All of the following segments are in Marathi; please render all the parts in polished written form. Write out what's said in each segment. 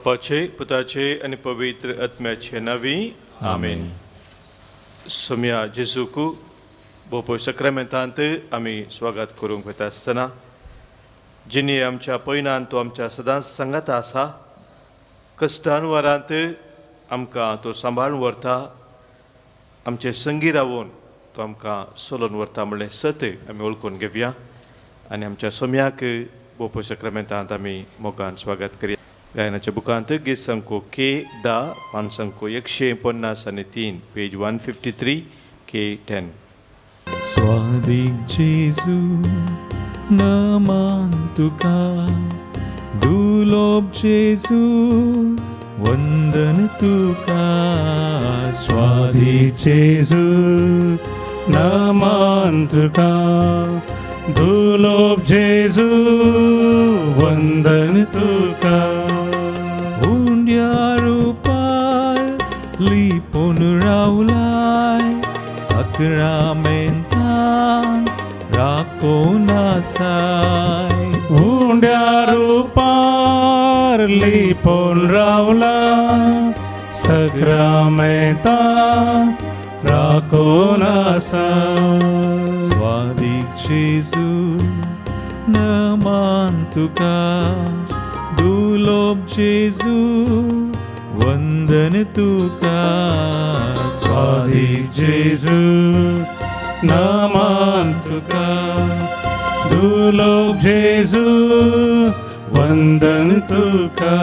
बापाचे पुताचे आणि पवित्र आत्म्याचे नावी आमेन. सोम्या जेजूकू बोपो सक्रामेंतांत आमी स्वागत करूंक वता आसतना जिनी आमच्या पैनान तो आमच्या सदांच सांगात आसा, कश्टान वरांत आमकां तो सांबाळून व्हरता, आमचे संगी रावून तो आमकां सोलोवन व्हरता म्हणलें सत्य आमी वळखून घेवया आनी आमच्या सोम्याक बोपो सक्रामेंतांत आमी मोगान स्वागत करया. गायनाच्या बुकांत गीत संको K10 पान संको 153 पेज 153 K10. स्वादिक जेजू नमन तुका, दुलोब जेजू वंदन तुका. स्वादिक जेजू नमन तुका, दुलोब जेजू वंदन तुका. रूपार लिपून रावलाय, सक्रामेंतान राखून आसाय. उंड्या रूपार लिपून रावलाय, सक्रामेंतान राखून आसाय. स्वादिक जेजू नमन तुका, दुलोब जेजू वंदन तुका. स्वादिक जेजू नमन तुका, दुलोब जेजू वंदन तुका.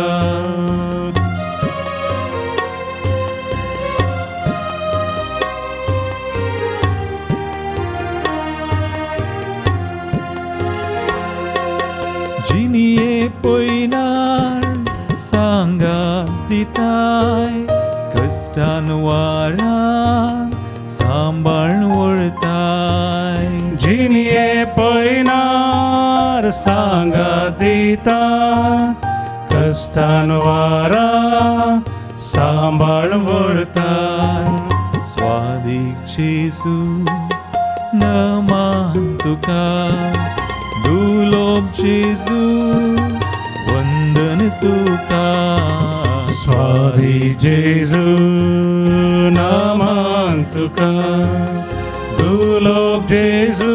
जिनिये पयनार सांगा दिताय, कश्टान वारान सांबाळून व्हरताय. जिनिये पयनार सांगा दिताय, कश्टान वारान सांबाळून व्हरताय. स्वादिक जेजू नमन तुका, दुलोब जेजू वंदन तुका. स्वादिक जेजू नमन तुका, दुलोब जेजू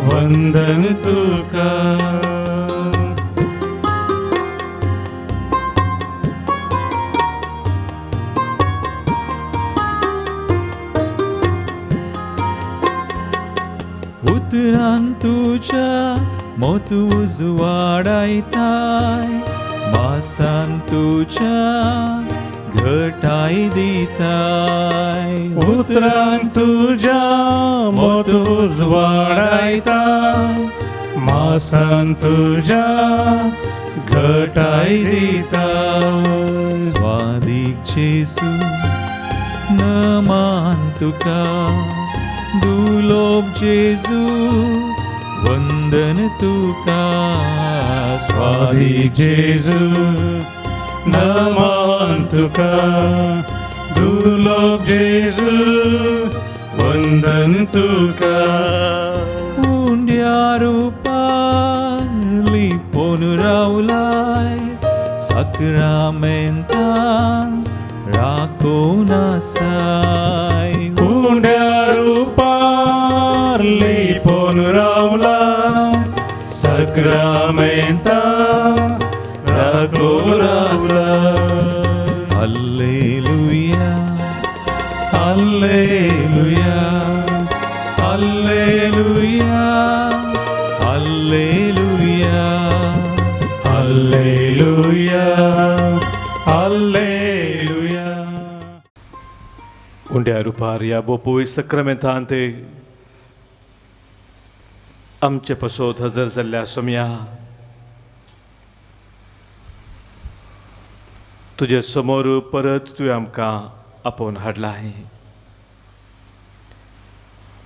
वंदन तुका. उतरान तुझ्या मोत उजवाडायताय, मासान तुझ्या घटाय दिताय. उतरान तुझ्या मोत उजवाडायताय, मासान तुझ्या घटाय दिताय. स्वादिक जेजू नमन तुका, दुलोब जेजू वंदन तुका. स्वादिक जेजू नमन तुका, दुलोब जेजू वंदन तुका. उंड्या रूपार लिपून रावलाय, सक्रामेंतान राखून आसाय. उंड्या रूपार लिपून रावलाय, सक्रामेंतान राखून आसाय. हालेलुया हालेलुया हालेलुया हालेलुया हालेलुया हालेलुया. उंड्या रुपार या बोपोय सक्रामेंतांत आमचे पासोत हजर जाल्ल्या सोम्या, तुजे समोर परत तुवें आमकां आपोवन हाडलाय.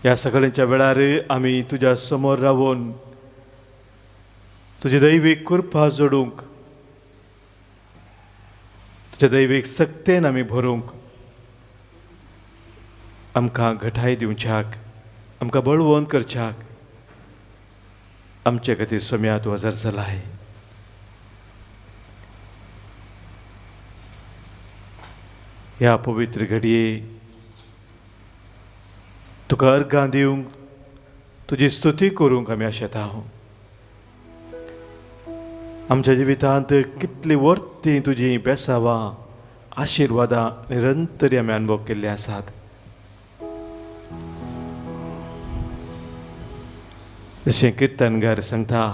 ह्या सगळ्यांच्या वेळार आमी तुज्या समोर रावून तुजे दैवीक कृपा जोडूंक, तुज्या दैवीक सक्तेन आमी भरूंक, आमकां घटाय दिवच्याक, आमकां बळवंत करच्याक आमचे खातीर सोम्या तूं हजर जालाय. ह्या पवित्र घडये तुका अर्गां दिवंक तुजी स्तुती करूंक आमी आशेता हांव. आमच्या जिवितांत कितली वर्ती तुजी बेसावां आशिर्वादां निरंतरी आमी अनुभव केल्ले आसात. जशें किर्तनकार सांगता,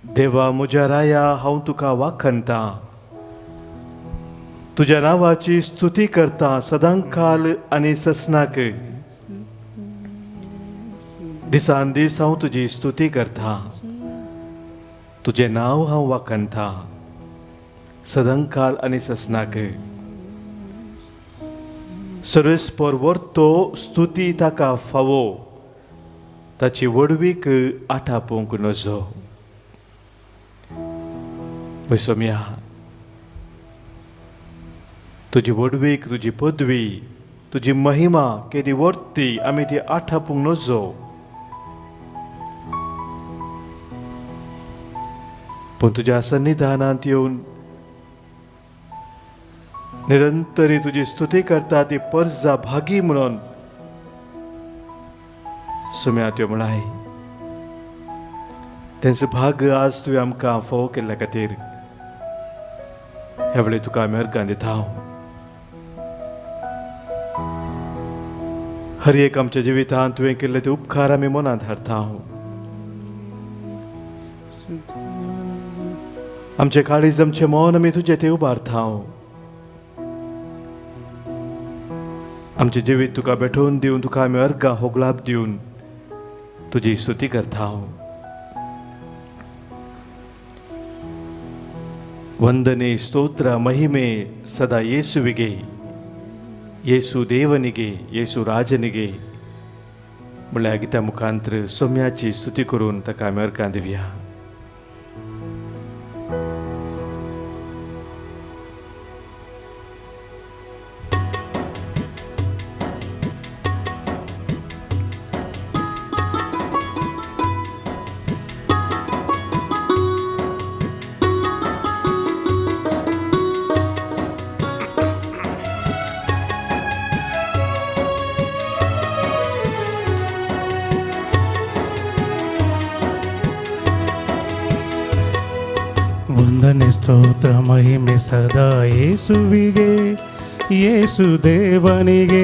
देवा म्हज्या राया हांव तुका वाखणटा, तुज्या नांवाची स्तुती करता सदांकाल आनी ससनाक. दिसान दीस हांव तुजी स्तुती करता, तुजें नांव हांव वाखणटा सदांकाल आनी ससनाक. सर्वेस्पर वर्तो स्तुती ताका फावो, ताची वडवीक आठापूंक नजो. वैसम्या, तुजी वडवीक, तुजी पदवी, तुजी महिमा केदी वर्ती आमी ती आठापूंक नजो. पूण तुज्या सन्निधानांत येवन निरंतरी तुजी स्तुती करता ती पर्जा भागी म्हणून सुम्या त्यो म्हणाय. तेंचो भाग आज तुवें आमकां फावो केल्ल्या खातीर ह्या वेळी तुका आमी अर्गां दिता. हर एक आमच्या जिवितांत तुवें केल्ले ते उपकार आमी मनांत हाडटा. आमचे काळीज, आमचे मन आमी तुजें ते उबारता. आमचे जिवीत तुका भेटोवन दिवन तुका आमी अर्गां होगलाप दिवन तुजी स्तुती करता. ವಂದನೆ ಸ್ತೋತ್ರ ಮಹಿಮೆ ಸದಾ ಯೇಸುವಿಗೆ, ಯೇಸು ದೇವನಿಗೆ, ಯೇಸು ರಾಜನಿಗೆ. म्हळ्यार गित्या मुखांतर सोम्याची स्तुती करून ताका आमी अर्गां दिवया. ವಂದನೆ ಸ್ತೋತ್ರ ಮಹಿಮೆ ಸದಾ ಯೇಸುವಿಗೆ, ಯೇಸು ದೇವನಿಗೆ,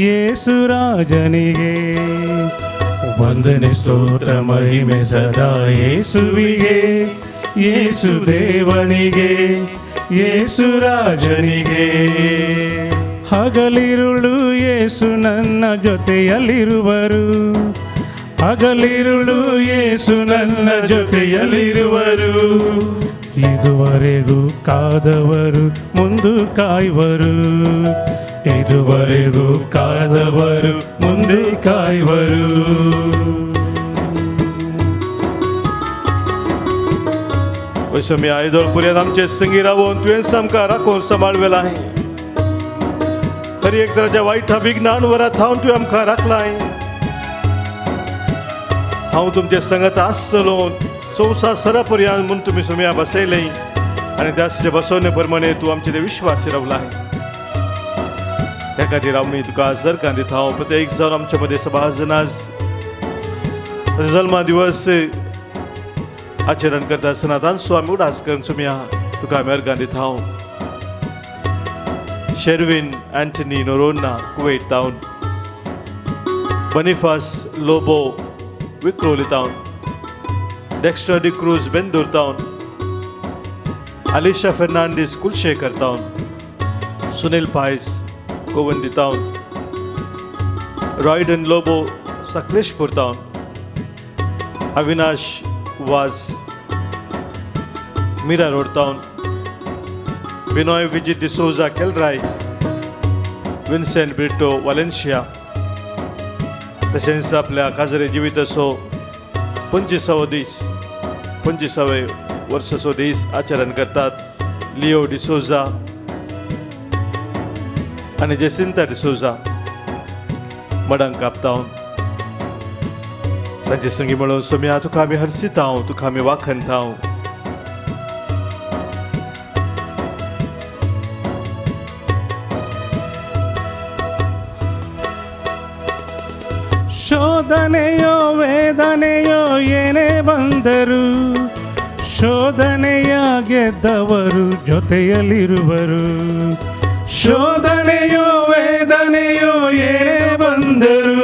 ಯೇಸು ರಾಜನಿಗೆ. ವಂದನೆ ಸ್ತೋತ್ರ ಮಹಿಮೆ ಸದಾ ಯೇಸುವಿಗೆ, ಯೇಸು ದೇವನಿಗೆ, ಯೇಸು ರಾಜನಿಗೆ. ಹಗಲಿರುಳು ಯೇಸು ನನ್ನ ಜೊತೆಯಲ್ಲಿರುವರು, ಹಗಲಿರುಳು ಯೇಸು ನನ್ನ ಜೊತೆಯಲ್ಲಿರುವರು. ಇದುವರೆಗೂ ಕಾದವರು ಮುಂದೆ ಕಾಯುವರು, ಇದುವರೆಗೂ ಕಾದವರು ಮುಂದೆ ಕಾಯುವರು. वैसम्या आयदोळ पर्यंत आमचे संगी रावून तुवें आमकां राखून सांबाळवेलां. तरी एक तराच्या वायटा विघ्नान वरात हांव तुवें आमकां राखलां. हांव तुमचे संगत आसतलो संवसार सरापर्यंत म्हूण तुमी सुम्या बसयलें आनी त्या बसोवणे प्रमाणे तूं आमचे ते विश्वासी रावला. त्या खातीर आमी तुका अर्गां दिता. हांव प्रत्येक जावन आमचे मदें सभाजन आज जल्मा दिवस आचरण करता आसतना तांचो आमी उडास करून सुम्या तुका आमी अर्गां दिता. शेर्विन एंटनी नोरोना कुवेट टावन, बनिफास लोबो विक्रोली टावन, डेक्स्टर डी क्रूज बेंदूर टावन, अलिशा फर्नांडीस कुलशेखर टावन, सुनील पायस गोवंदी टावन, रॉयडन लोबो सकलेशपूर टावन, अविनाश वाज मीरा रोड टावन, Vinoy Vijith D'Souza Kelarai, Vincent Brito Valencia. तशेंच आपल्या काजरे जिविताचो 25वे वर्साचो दीस आचरण करतात लिओ डिसोजा आनी जेसिंता डिसोजा मडांक कापता. तांचे संगी मेळून सोम्या तुका आमी हरसिता, तुका आमी वाखणता. ಶೋಧನೆಯೋ ವೇದನೆಯೋ ಏನೇ ಬಂದರು ಶೋಧನೆಯ ಗೆದ್ದವರು ಜೊತೆಯಲ್ಲಿರುವರು. ಶೋಧನೆಯೋ ವೇದನೆಯೋ ಏನೇ ಬಂದರು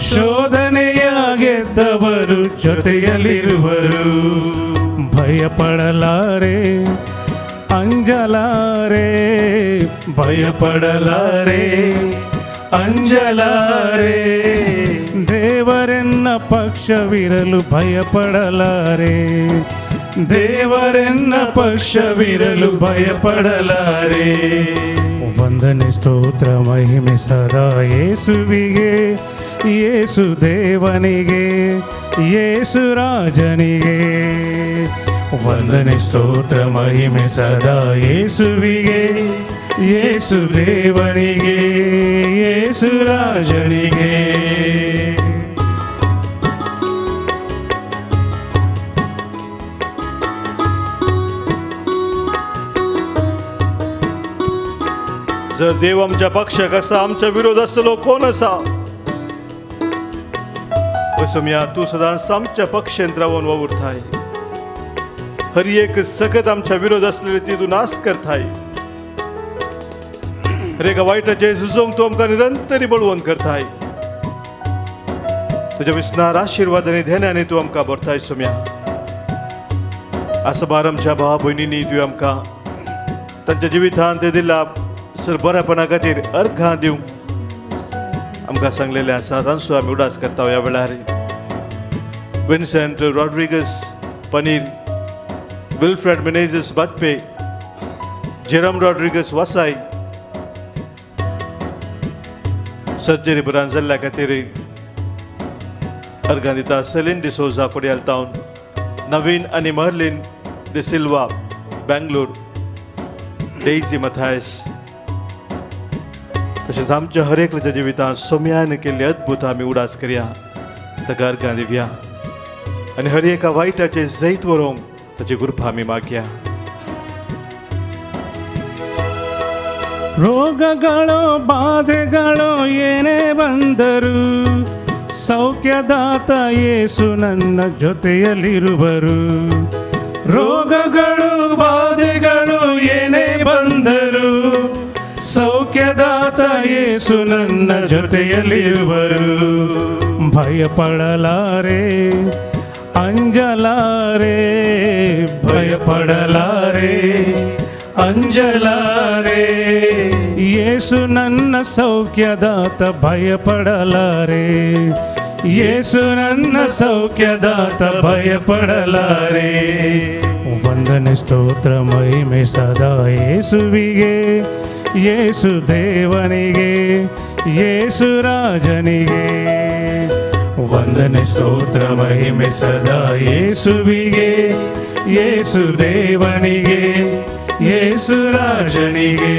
ಶೋಧನೆಯ ಗೆದ್ದವರು ಜೊತೆಯಲ್ಲಿರುವರು. ಭಯಪಡಲಾರೆ ಅಂಜಲಾರೆ ಭಯಪಡಲಾರೆ ಅಂಜಲಾರೆ ದೇವರೆನ್ನ ಪಕ್ಷವಿರಲು ಭಯಪಡಲಾರೆ ದೇವರೆನ್ನ ಪಕ್ಷವಿರಲು ಭಯಪಡಲಾರೆ. ವಂದನೆ ಸ್ತೋತ್ರ ಮಹಿಮೆ ಸದಾ ಯೇಸುವಿಗೆ ಯೇಸು ದೇವನಿಗೆ ಯೇಸು ರಾಜನಿಗೆ. ವಂದನೆ ಸ್ತೋತ್ರ ಮಹಿಮೆ ಸದಾ ಯೇಸುವಿಗೆ ಯೇಸು ದೇವನಿಗೆ ಯೇಸು ರಾಜನಿಗೆ. जर देव आमच्या पक्षाक आसा आमच्या विरोध आसतलो कोण आसा? सोम्या तूं सदांच आमच्या पक्षांत रावून वावुरताय. हर एक सकत आमच्या विरोध असलेले ती तूं नाश करताय. हर एका वायटाचे झुजोंक तूं आमकां निरंतरी बळवंत करताय. तुज्या विस्नार आशिर्वाद आनी ध्यानांनी तूं आमकां भरताय सोम्या. आसा बार आमच्या भावा भयणींनी तुवें आमकां तांच्या जिवितांत दिला सर बऱ्यापणा खातीर अर्घां दिवंक आमकां सांगलेलें आसा. तांचो आमी उडास करता ह्या वेळार. Vincent Rodrigues Panir, Wilfred Menezes Batpe, Jerome Rodrigues Vasai surgery बरान जाल्ल्या खातीर अर्घां दिता. सेलीन डिसोजा कोडियाल टावन, नवीन आनी Marlin De Silva Bangalore, Daisy Mathias. तशेंच आमच्या हर एकल्याच्या जिवितांत सोम्यान केल्ली अद्भुत आमी उडास करया. ताका अर्घां दिवया आनी हर एका वायटाचे जैत व्हरोंक ताची कृपा आमी मागया. ರೋಗಗಳು ಬಾಧೆಗಳು ಏನೇ ಬಂದರು ಸೌಖ್ಯದಾತ ಯೇಸು ನನ್ನ ಜೊತೆಯಲ್ಲಿರುವರು. ರೋಗಗಳು ಬಾಧೆಗಳು ಏನೇ ಬಂದರು ಸೌಖ್ಯದಾತ ಯೇಸು ನನ್ನ ಜೊತೆಯಲ್ಲಿರುವರು. ಭಯಪಡಲಾರೆ ಅಂಜಲಾರೆ ಭಯಪಡಲಾರೆ ಅಂಜಲಾರೆ ಯೇಸು ನನ್ನ ಸೌಖ್ಯದಾತ ಭಯಪಡಲಾರೆ ಯೇಸು ನನ್ನ ಸೌಖ್ಯದಾತ ಭಯಪಡಲಾರೆ. ವಂದನೆ ಸ್ತೋತ್ರ ಮಹಿಮೆ ಸದಾ ಯೇಸುವಿಗೆ ಯೇಸು ದೇವನಿಗೆ ಯೇಸು ರಾಜನಿಗೆ. ವಂದನೆ ಸ್ತೋತ್ರ ಮಹಿಮೆ ಸದಾ ಯೇಸುವಿಗೆ ಯೇಸು ದೇವನಿಗೆ ಯೇಸು ರಾಜನಿಗೆ.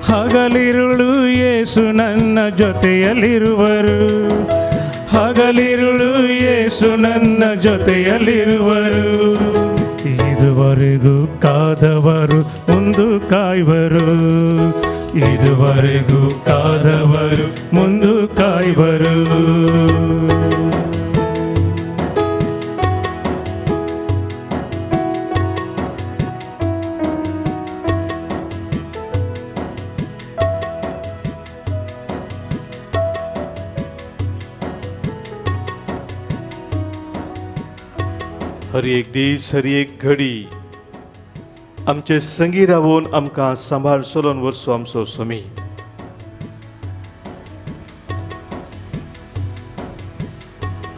ಹಗಲಿರುಳು ಯೇಸು ನನ್ನ ಜೊತೆಯಲ್ಲಿರುವರು ಹಗಲಿರುಳು ಯೇಸು ನನ್ನ ಜೊತೆಯಲ್ಲಿರುವರು. ಇದುವರೆಗೂ ಕಾದವರು ಮುಂದು ಕಾಯುವರು ಇದುವರೆಗೂ ಕಾದವರು ಮುಂದು ಕಾಯುವರು. हर एक दीस हर एक घडी आमचे संगी रावून आमकां सांबाळ चलोवन व्हरचो आमचो स्वामी.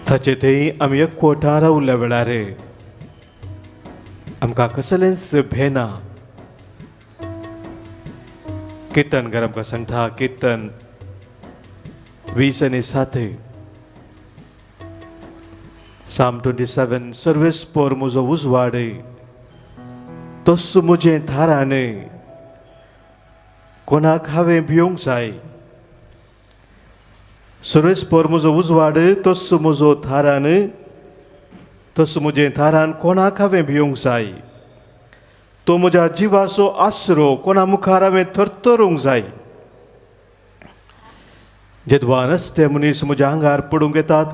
ताचे थंय आमी एकवटां रावल्ल्या वेळार आमकां कसलेंच भें ना. किर्तनकार आमकां सांगता किर्तन 20:7 Psalm 27 सर्वेस पोर म्हजो उजवाड तोच म्हजें थारान कोणाक हांवें भिवंक जाय. सर्वेस पोर म्हजो उजवाड तोच म्हजो थारान तोच म्हजें थारान कोणाक हांवें भिवंक जाय. तो म्हज्या जिवाचो आसरो कोणा मुखार हांवें थरथरोवंक जाय. जेदवान असते मनीस म्हज्या आंगार पडूंक येतात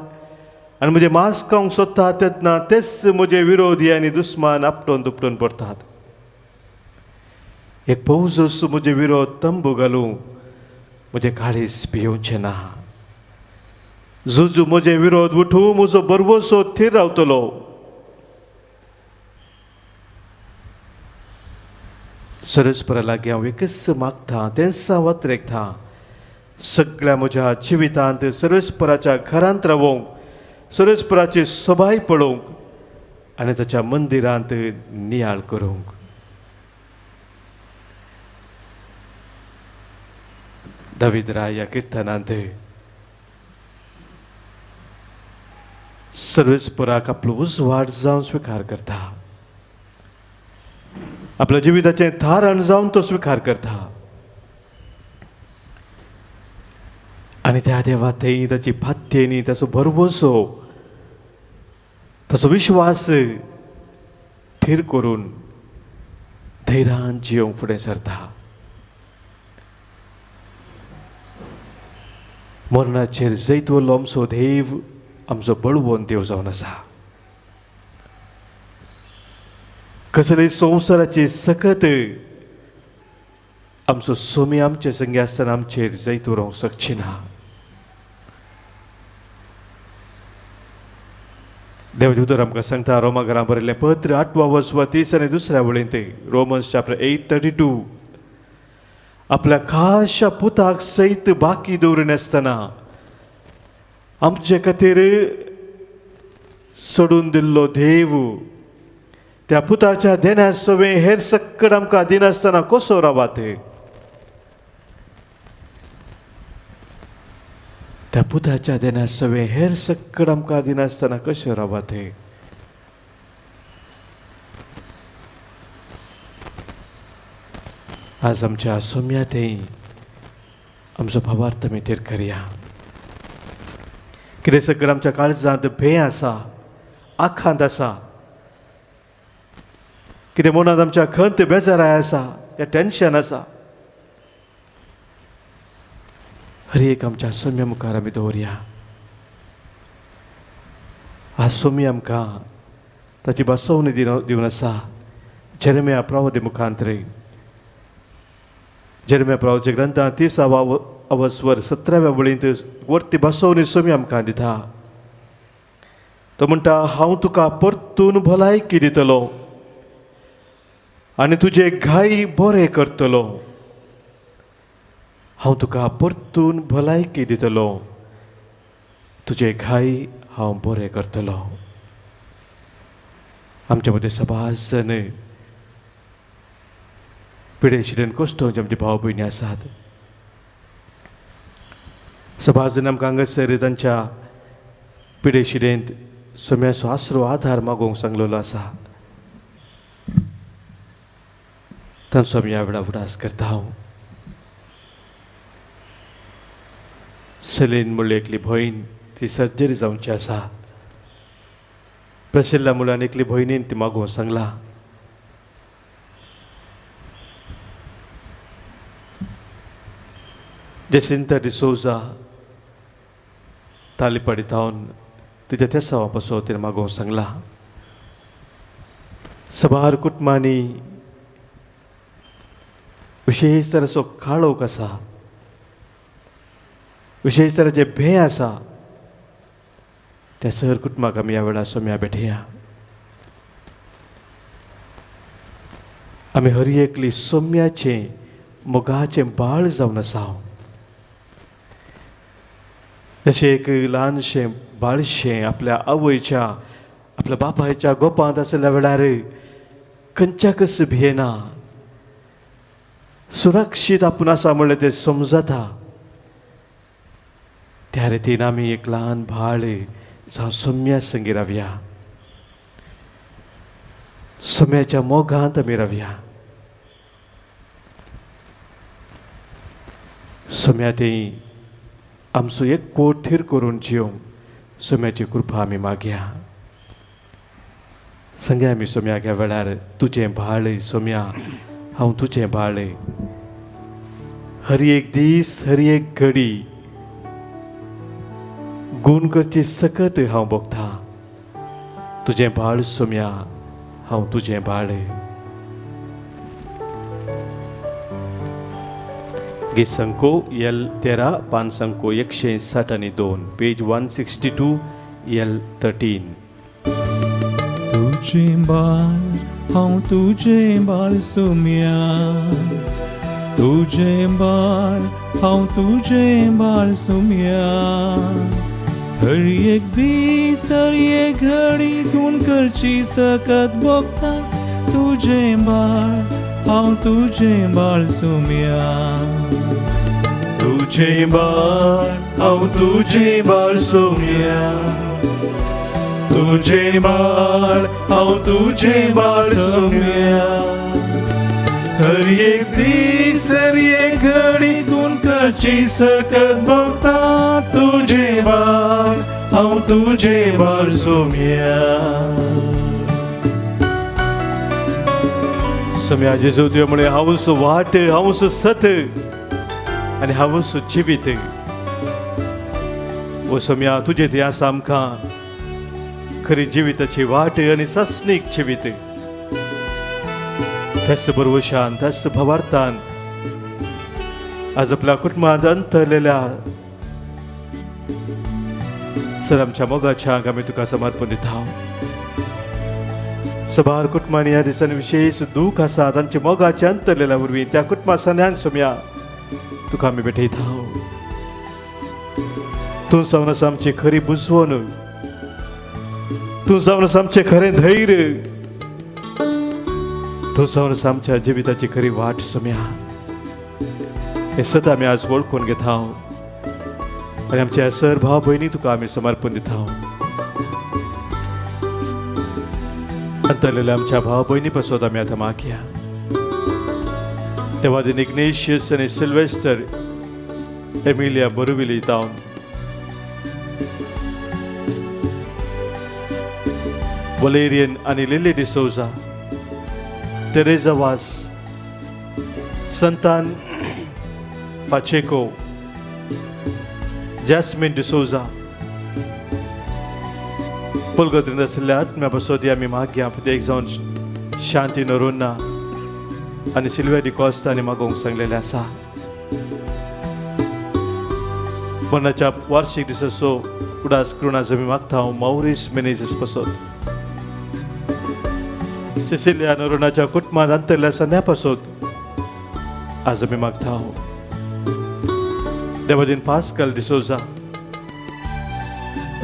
आनी म्हजे मांस खावंक सोदतात तेन्ना तेच म्हजे विरोधी आनी दुस्मान आपटून दुपटून पडटात. एक पौजूस म्हजे विरोध तंबू घालूंक म्हजे काळीज पियोवचें ना. झुजू म्हजे विरोध उठूं म्हजो बरवसो थीर रावतलो. सरस्परा लागीं हांव एकच मागतां तेंच हांव वतरेकतां. सगळ्या म्हज्या जिवितांत सरस्पराच्या घरांत रावूंक, सरस्पराची सभाय पळोवंक आनी ताच्या मंदिरांत नियाळ करूंक. दावीद राय ह्या किर्तनांत सर्वेस्पराक आपलो उजवाड जावन स्विकार करता. आपल्या जिविताचें थारण जावन तो स्विकार करता. आनी त्या देवा थंय ताची भात्येनी ताचो भरवसो ताचो विश्वास थीर करून धैर्यान जियोंक फुडें सरता. मरणाचेर जैत व्हरलो आमचो देव आमचो बळवोन देव जावन आसा. कसलेय संवसाराची सकत आमचो सोमी आमचे संगी आसतना आमचेर जैत व्हरूंक शकची ना. देवदूतर आमकां सांगता रोमा घरां बरयल्लें पत्र 8 वर्स 30 आनी 2 वळेंत रोमन्स चॅप्टर 8:32 आपल्या खाशा पुताक सयत बाकी दवरून आसतना आमचे खातीर सोडून दिल्लो देव त्या पुताच्या देण्या सवे हेर सक्कड आमकां दिनासतना कसो रावात. त्या पुताच्या देण्या सवे हेर सक्कड आमकां दिनासतना कशें रावात. आज आमच्या सोम्यातय आमचो भावार्थ आमी थेर करया. कितें सगळें आमच्या काळजांत भंय आसा, आखांत आसा, कितें मनांत आमच्या खंत बेजाराय आसा या टेन्शन आसा, हर एक आमच्या सोम्या मुखार आमी दवरया. आज सोमी आमकां ताची बसवणी दिवन आसा जेरेमिया प्रवादी मुखांतरी. जेरेमिया प्रवाच्या ग्रंथांत 30 स्वर 17 वळींत वरती बसवणी सोमी आमकां दिता. तो म्हणटा हांव तुका परतून भलायकी दितलो आनी तुजे घाई बरें करतलो. हांव तुका परतून भलायकी दितलो, तुजे घाई हांव बरें करतलो. आमचे मदें सबास जन पिडेशिरेन कश्टांचे आमचे भाव भयणी आसात. सबास जन आमकां हांगासर तांच्या पिडेशिरेंत सोम्याचो आसरो आधार मागोवंक सांगलेलो आसा. तांचो आमी ह्या वेळा उडास करता. हांव सलीन म्हणली एकली भयण ती सर्जरी जावची आसा. प्रसिल्ला मुलान एकली भयणीन ती मागोवंक सांगला. जेसिंता डिसोजा तालिपाडी थावन तिच्या तेसावा पासो तिने मागोवंक सांगला. सबार कुटुंबांनी विशेष तरेचो काळोख आसा, विशेष तरेचे भंय आसा. त्या सर कुटुंबाक आमी ह्या वेळार सोम्या भेटया. आमी हर एकली सोम्याचें मोगाचें बाळ जावन आसा. जशें एक ल्हानशें बाळशें आपल्या आवयच्या आपल्या बापायच्या गोपांत आसल्या वेळार खंयच्याकच भियेना, सुरक्षीत आपूण आसा म्हणलें तें समजता. त्या रितीन आमी एक ल्हान बाळ जावं सोम्या संगी रावया. सोम्याच्या मोगांत आमी रावया. सोम्या तें आमचो एक कोट थीर करून जियोंक सोम्याची कृपा आमी मागया. सांगया आमी सोम्याक ह्या वेळार तुजें बाळ सोम्या, हांव तुजें बाळ. हर एक दीस हर एक घडी गुण करची सकत हांव भोगता तुझें बाळ सोम्या हांव तुझें बाळ गीत संको एल 13 पान संको 162 पेज 162 एल 13 तुझें बाळ हांव तुझें बाळ सोम्या तुझें बाळ हांव तुझें बाळ सोम्या हर एक दीस हर एक घडी गुण करची सकत भोगता तुझें बाळ हांव तुझें बाळ सोम्या तुझें बाळ हांव तुझें बाळ सोम्या तुझें बाळ हांव तुझें बाळ सोम्या हर एक दीस हर एक घडी गुण करची सकत भोगता तुझें बाळ हांव तुझें बाळ सोम्या सोम्या जेजू तुवें म्हळें हांवूच वाट हांवूच सत आनी हांवूच जिवीत ओ सोम्या तुजें ध्येय आसा आमकां खरी जिविताची वाट आनी सस्नीक जिवीत त्याच बरोवशान त्याच भावार्थान आज आपल्या कुटुंबांत अंतरलेल्या सर आमच्या मोगाच्या आमी तुका समर्पण दिता सबार कुटुंबांनी ह्या दिसांनी विशेष दूख आसा तांच्या मोगाच्या अंतरलेल्या वरवीं त्या कुटुंबा सगळ्यांक सोम्या तुका आमी भेटयता तूं जावन आसा आमची खरी बुजवण तूं जावन आसा आमचें खरें धैर्य तूं जावन आसा आमच्या जिविताची खरी वाट सोम्या हे सत आमी आज वळखून घेता आनी आमच्या सर भाव भयणी तुका आमी समर्पण दिता अंतरलेल्या आमच्या भाव भयणी पासत आमी आतां मागया देवादीन इग्नेशियस आनी सिल्वेस्टर एमिलिया बरुविली जावन वलेरियन आनी लिली डिसोजा Teresa वास संतान पाचेको जॅस्मिन डिसोजा पुलगोत्रींत आशिल्ल्या आत्म्या पासत आमी मागया प्रत्येक जावन शांती नरोन्ना आनी सिल्विया डिकॉस्ता आनी मागोवंक सांगलेलें आसा मरणाच्या वार्षिक दिसाचो उडास करून आज आमी मागता हांव मौरीस मेनेझीस पासत सिसिलिया नोरोनाच्या कुटुंबांत अंतरल्या सन्या पासत आज आमी मागता देवादीन Pascal D'Souza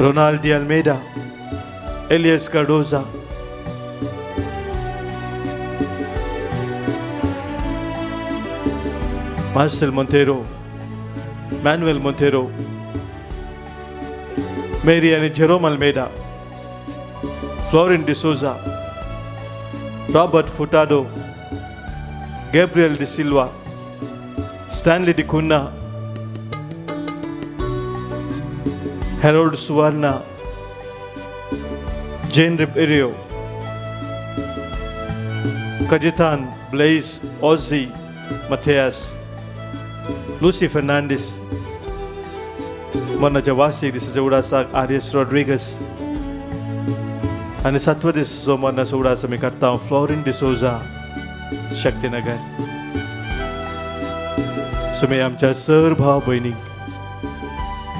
Ronald D'Almeida Elias Cardoza Marcel Monteiro Manuel Monteiro Mary आनी Jerome Almeida Florine D'Souza Robert Furtado Gabriel De Silva Stanley D'Cunha Harold Suvarna Jane Ribeiro Cajetan Blaze ओजी मथेयास लुसी फर्नांडिस मरणाच्या वार्षिक दिसाच्या उडासाक आर्यस रॉड्रिगस आनी 7व्या दिसाचो मरणाचो उडास आमी काडटा फ्लोरिन डिसोजा शक्तीनगर सुमे आमच्या सर भाव भयणीक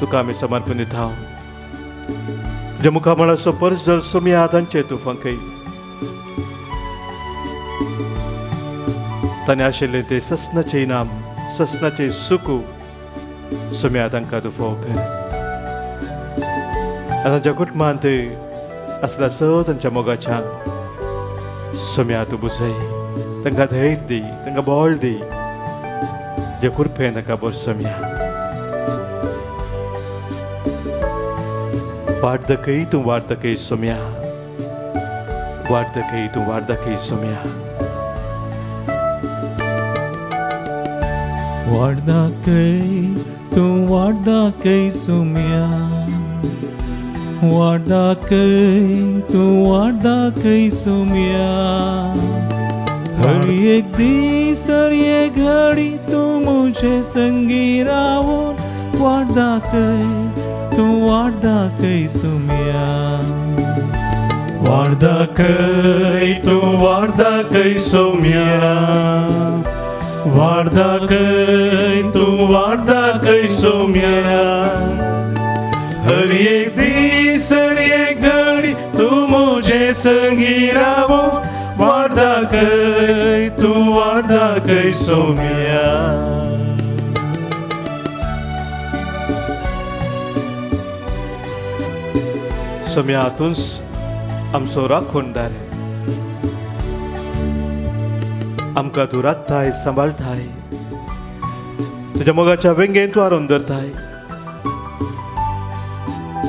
तुका आमी समर्पण दिता तुज्या मुखामळाचो पर्स जर सोम्या तांचे तूं फंकय ताणें आशिल्लें तें ससनाचें इनाम ससनाचें सुख सोम्या तांकां तूं फोव कर आनी तांच्या कुटुंबांत असला सत तांच्या मोगाच्यान सोम्या तूं बुजय तांकां धैर्य दी तांकां बळ दी जे कुरपेन ताका बोर सोम्या वाट दाखय तूं वाट दाखय सोम्या वाट दाखय तूं वाट दाखय सोम्या वाट दाखय तूं वाट दाखय सोम्या वाट दाखय तूं वाट दाखय सोम्या हर एक दीस हर एक घडी तूं मुझे संगी रावून वाट दाखय tu warda kay sumya. Warda kay tu warda kay somya. Warda kay tu warda kay somya. हर एक दिस हर एक घड़ी तू मुझे संगी राहो. वार्ता कई तू वार्ता कई सोमिया. सम्यातून आमचो राखून दारे. आमकां तूं राखताय सांबाळताय. तुज्या मोगाच्या वेंगेन तूं आरोन धरताय.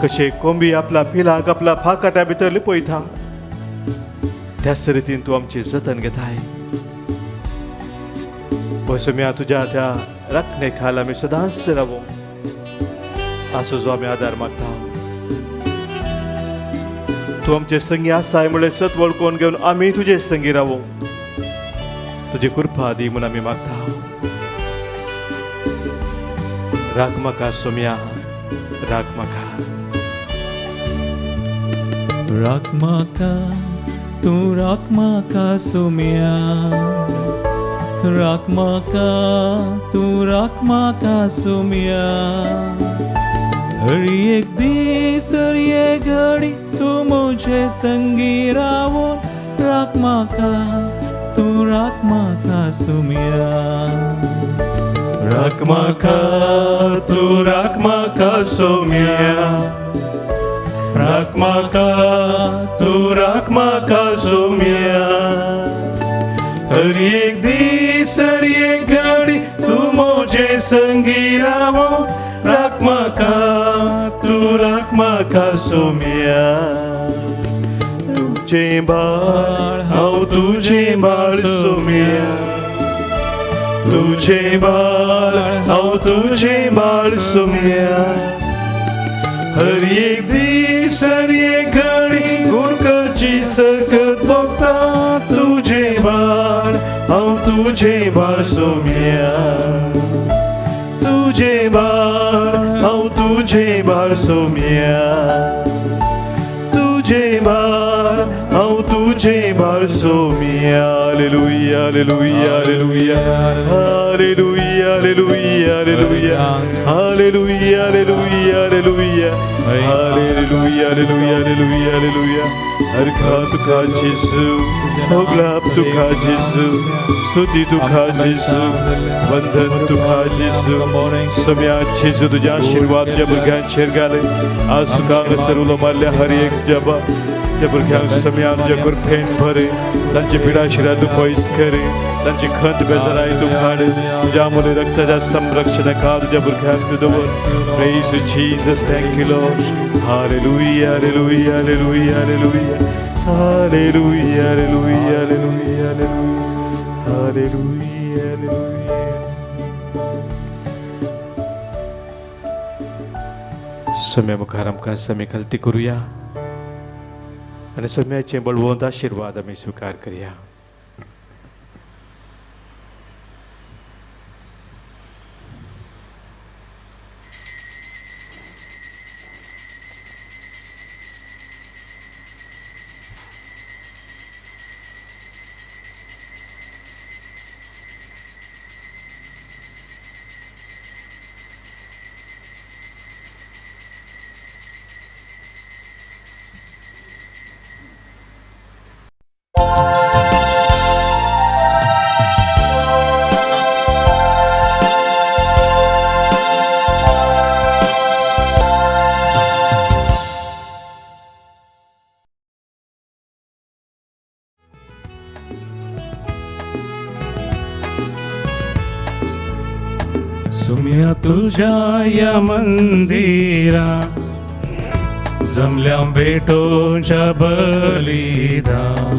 कशे कोंबी आपला पिलाक आपला फाकाट्या भितर लिपयता त्याच रितीन तूं आमची जतन घेताय. पळय सम्या तुज्या त्या राखणे खाला आमी सदांच रावो. असो जो आमी आदार मागता. तूं आमचे संगी आसाय म्हळ्यार सत वळखून घेवन आमी तुजे संगी रावो. तुजी कृपा दी म्हूण आमी मागता. राख म्हाका सोम्या. राख म्हाका. Rak maka, tu rak maka sumya. Rak maka, tu rak maka sumya. हर एक दिस हर एक घड़ी तू मुझे संगी राहो. राख माका, तू राख माका सुमिया. राख माका तू राख माका सोमिया. राख माका तू राख माका सोमिया. हर एक दिस हर एक घड़ी तू मुझे संगी राहो. राख माका तू राख माका सोमिया. तुझे बाळ हांव तुझे बाळ सोमिया. तुझे बाळ हांव तुझे बाळ सोमिया. हर एक दिस हर एक घडी गुणकरची सकत भोगता. तुझे बाळ हांव तुझे बाळ सोमिया. तुझे बाळ हांव तुझे बाळ सोमिया. तुझे बाळ हांव तुझे बाळ सोमिया. हालेलुया हालेलुया हालेलुया हालेलुया हालेलुया हालेलुया हालेलुया हालेलुया हालेलुया हालेलुया हालेलुया हालेलुया हालेलुया. हरखा तुका जेसू. होगलाप तुका जेसू. स्तुती तुका जेसू. वंदन तुका जेसू. सम्या जेसू तुझ्या आशीर्वाद ज्या भुरग्यांचेर घाले. आज तुका हांगासर उलो मारल्या हर एक जबा त्या भुरग्यांक सम्या तुज्या कृपेन भरे. तांची पिडा शिरा तूं पयस करे. तांची खंत बेजाराय तूं काड. तुज्या अमूल्य रक्ताच्या संरक्षणाका तुज्या भुरग्यांक तूं दवर. Praise Jesus. Thank you lord. हालेलुया हालेलुया हालेलुया हालेलुया हालेलुया हालेलुया हालेलुया हालेलुया हालेलुया. सम्या मुखार आमकां समी गलती करुया आनी सम्याचे बळवंत आशिर्वाद आमी स्वीकार करया. सोम्या तुझ्या या मंदिरा जमल्या भेटोच्या बलिदान.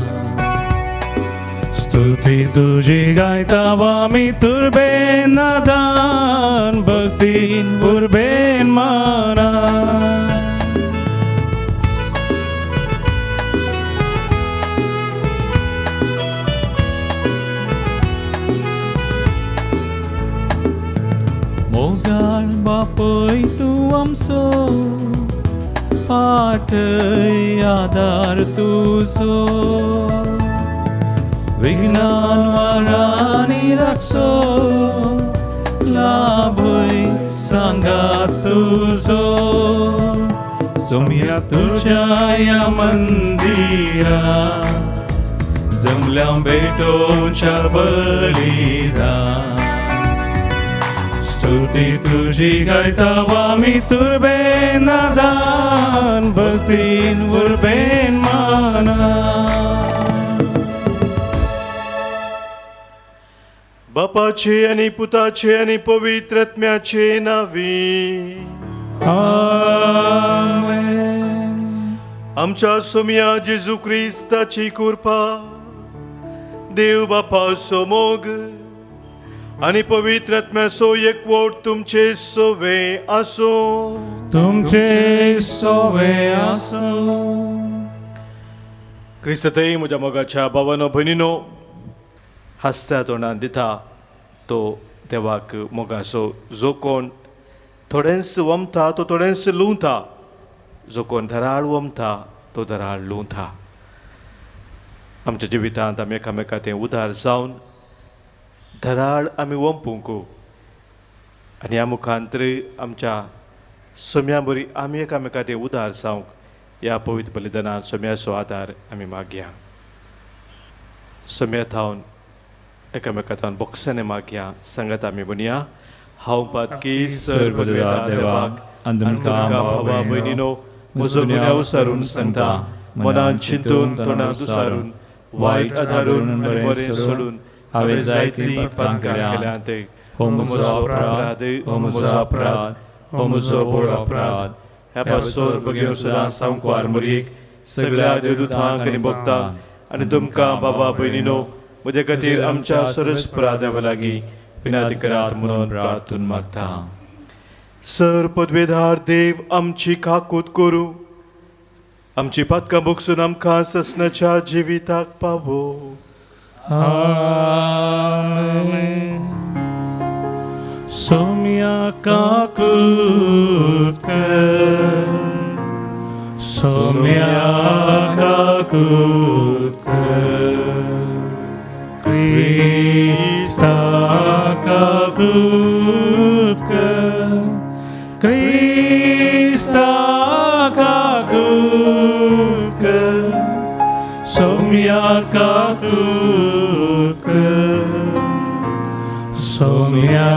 स्तुती तुझी गायतावा मी तुर्बेन नादान. भक्तीन उर्बेन माना. Mogal bapoy tu amso. वाटय आधार तुझो विज्ञान वारांनी राखसो लाभय सांगात तुझो सोम्या तुझ्या या मंदिरात जमल्या भेटोच्या बलिदान स्तुती तुझी गायतावा मी तुर्बेन नादान भक्तीन उर्बेन माना बापाचे आणि पुताचे आणि पवित्र आत्म्याचे नावी आमेन. आमच्या सोम्या जेजू ख्रिस्ताची कृपा देव बापा मोग आणि पवित्र आत्म्याचो एकवट तुमचे सोवे असो तुमचे सोवे आसो क्रिस्तई म्हज्या मोगाच्या भावानो भयणीनो हसत्या तोंडान दिता तो देवाक मोगाचो जो कोण थोडेंस वमता तो थोडेंस लुंता जो कोण धराळ वमता तो धराळ लुंता आमच्या जिवितांत आमी एकामेकांत उदार जावन धराळ आमी वंपूंक आनी ह्या मुखांतर आमच्या सोम्या बरी आमी एकामेकांत उदार जावंक ह्या पवित्र बलिदानांत सोम्याचो आदार आमी मागया सोम्या थावन एकामेकांत बोक्सांनी मागया सांगात आमी म्हणया हांव पातकी सर बदवेता देवाक आनी तुमकां भावा भयणीनो म्हजो गुन्यांव उसारून सांगता मनान चिंतून तोंडान दुसारून वायट आदारून आनी बरें सोडून हांवें जायतीं पातकां केल्यांत हो म्हजो अपराध हो म्हजो अपराध हो म्हजो व्हड अपराध ह्या पासून बगयो सदां सांगवार मरीक सगळ्या देवदूतांक आनी भक्तांक आनी तुमकां बाबा भयणीनो म्हजे खातीर आमच्या सरस्परादेवा लागीं विनंती करात म्हणून प्रार्थून मागता सर पदवेधार देव आमची काकूत करूं आमची पातकां भोगसून आमकां ससनाच्या जिविताक पावो आमेन. सोम्या काकूत कर सोम्या काकूत कर क्रिस्ता काकूत कर क्रिस्ता काकूत कर सोम्या काकूत कर सोम्या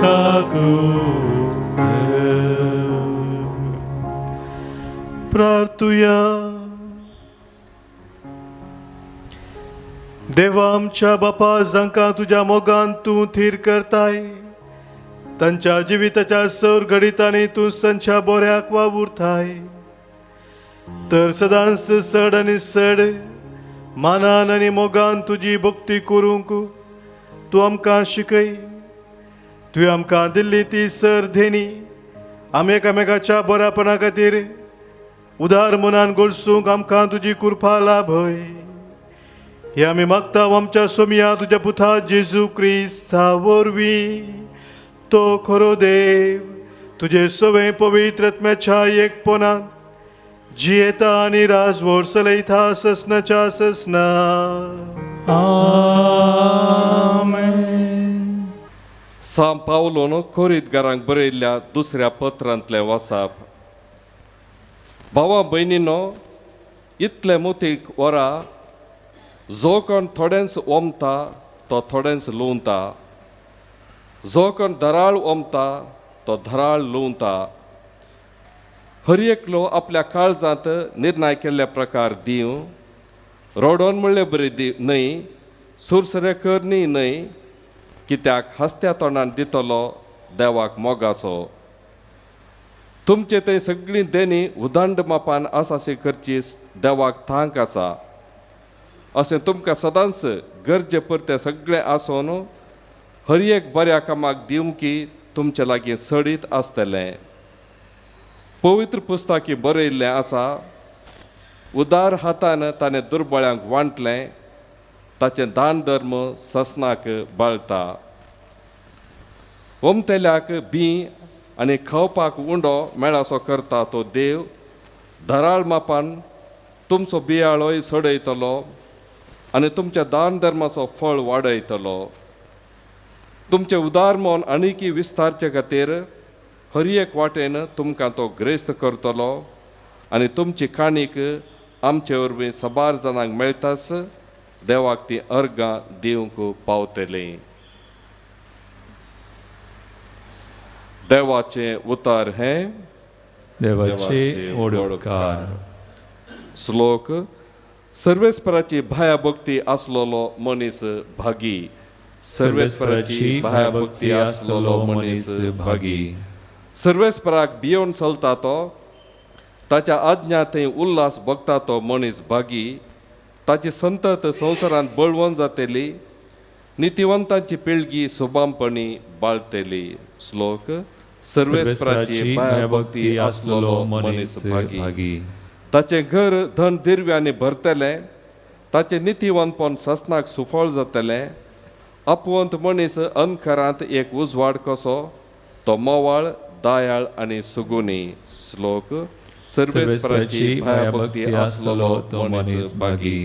काकूत कर प्रार्थुया देवा आमच्या बापा जांकां तुज्या मोगान तूं थीर करताय तांच्या जिविताच्या सर घडितांनी तूं तांच्या बऱ्याक वावुरताय तर सदांच चड आनी चड मानान आनी मोगान तुजी भक्ती करूंक तूं आमकां शिकय तुवें आमकां दिल्ली ती सर धेणी आमी एकामेकाच्या बऱ्यापणा खातीर उदार मनान गोळसूंक आमकां तुजी कृपा लाभय हे आमी मागता आमच्या सोम्या तुज्या पुता जेजू क्रिस्ता वरवीं तो खरो देव तुजे सवे पवित्र आत्म्याच्या एकपणान जियेता आनी राजवट चलयता ससनाच्या ससना आमेन. साम पावलोन कोरींतकारांक बरयल्ल्या दुसऱ्या पत्रांतलें वाचप भावा भयणीनो इतले मोतीक वरां जो कोण थोडेंच ओमता तो थोडेंच लुंवता जो कोण धराळ ओमता तो धराळ लुंवता हर एकलो आपल्या काळजांत निर्णय केल्ल्या प्रकार दिवं रोडोन म्हणलें बरें दी न्हय सुरसरे करनी न्हय कित्याक हस्त्या तोंडान दितलो देवाक मोगाचो तुमचे थंय सगळीं देणी उदंड मापान आसाशी करची देवाक थांक आसा अशें तुमकां सदांच गरजे परतें सगळें आसून हर एक बऱ्या कामाक दिवंकी तुमचे लागीं सडीत आसतलें पवित्र पुस्तकी बरयल्लें आसा उदार हातान ताणें दुर्बळ्यांक वांटलें ताचें दान धर्म ससनाक बाळटा ओमतेल्याक बी आनी खावपाक उंडो मेळासो करता तो देव धराळ मापान तुमचो बियाळोय सडयतलो आनी तुमच्या दान धर्माचो फळ वाडयतलो. तुमचें उदार मन आनीकी विस्तारचे खातीर हर एक वाटेन तुमकां तो ग्रेस्त करतलो आनी तुमची काणीक आमचे वरवीं सबार जाणांक मेळटास देवाक ती अर्गां दिवंक पावतली. देवाचें उतार हें देवाचे ओडकार. श्लोक. सर्वेस्पराची भायाभक्ती आसलेलो मनीस भागी. सर्वेस्पराची भायाभक्ती आसलेलो मनीस भागी. सर्वेस्पराक भियोन चलता तो, ताच्या आज्ञा थंय उल्हास भोगता तो मनीस भागी. ताची संतत संवसारांत बळवंत जातली, नितिवंतांची पिळगी सुबामपणी बाळतली. श्लोक. सर्वेस्पराची भायाभक्ती आसलेलो मनीस भागी. ताचें घर धन दिर्व्यांनी भरतलें, ताचें नितिवंतपण ससनाक सुफळ जातलें. अपवंत मनीस अंधकारांत एक उजवाड कसो, तो मोवाळ दयाळ आनी सुगुणी. श्लोक. सर्वेस्पराची भायाभक्ती आसलेलो तो मनीस भागी.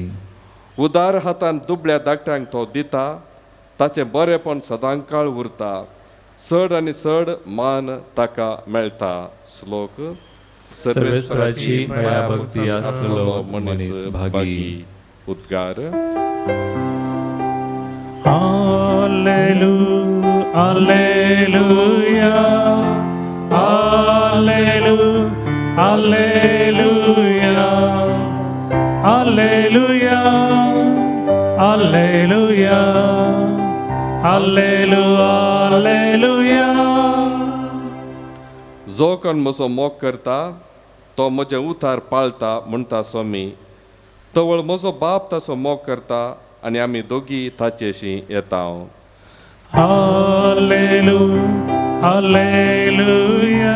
उदार हातान दुबळ्या धाकट्यांक तो दिता, ताचें बरेपण सदांकाळ उरता. चड आनी चड मान ताका मेळटा. श्लोक. सर्वेस्पराची भायाभक्ती आसलेलो मनीस भागी. उद्गार. Alleluia, alleluia, alleluia, alleluia, alleluia, alleluia, alleluia, alleluia. जो कोण म्हजो मोग करता तो म्हजें उतार पाळटा म्हणटा स्वामी. तवळ म्हजो बाप ताचो मोग करता आनी आमी दोगी ताचेशी येता. Alleluia, alleluia,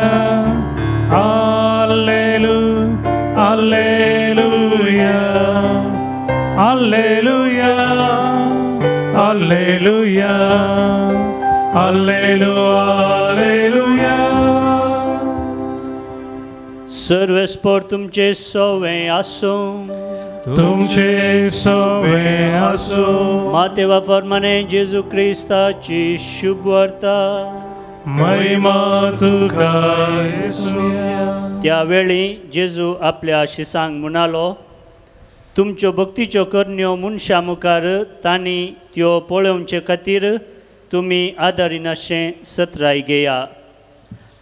alleluia, alleluia, alleluia, alleluia, alleluia, alleluia. सर्वेस्पर तुमचे सवे आसूं. तुमचे सवे आसो. मातेवा फरमाने जेजू क्रिस्ताची शुभ वार्ता. महिमा तुका येसुया. त्यावेळी जेजू आपल्या शिसांक म्हणालो, तुमच्यो भक्तीच्यो करण्यो मनशा मुखार तांणी त्यो पळोवचे खातीर तुमी आदारिनाशें सत्राय घेया.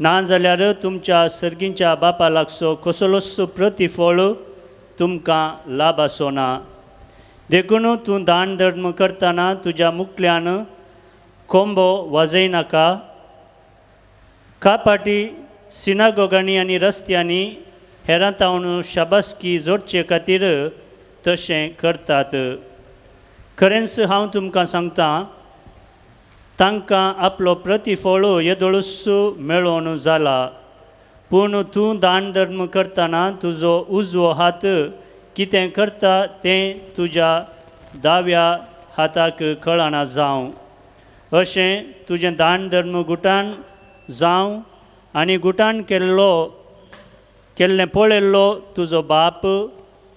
नाजाल्यार तुमच्या सर्गींच्या बापा लागसो कसलोच प्रतिफळ तुमकां लाभ आसो ना. देखून तूं दान धर्म करतना तुज्या मुखल्यान कोंबो वाजयनाका. कापाटी सिनागोगांनी आनी रस्त्यांनी हेरांतावन शाबासकी जोडचे खातीर तशें करतात. खरेंच हांव तुमकां सांगतां, तांकां आपलो प्रतिफळ येदोळूच मेळोवन जाला. पूण तूं दान धर्म करतना तुजो उजवो हात कितें करता तें तुज्या दाव्या हाताक कळना जावं. अशें तुजें दान धर्म गुटाण जावं आनी गुटाण केल्लें पळयल्लो तुजो बाप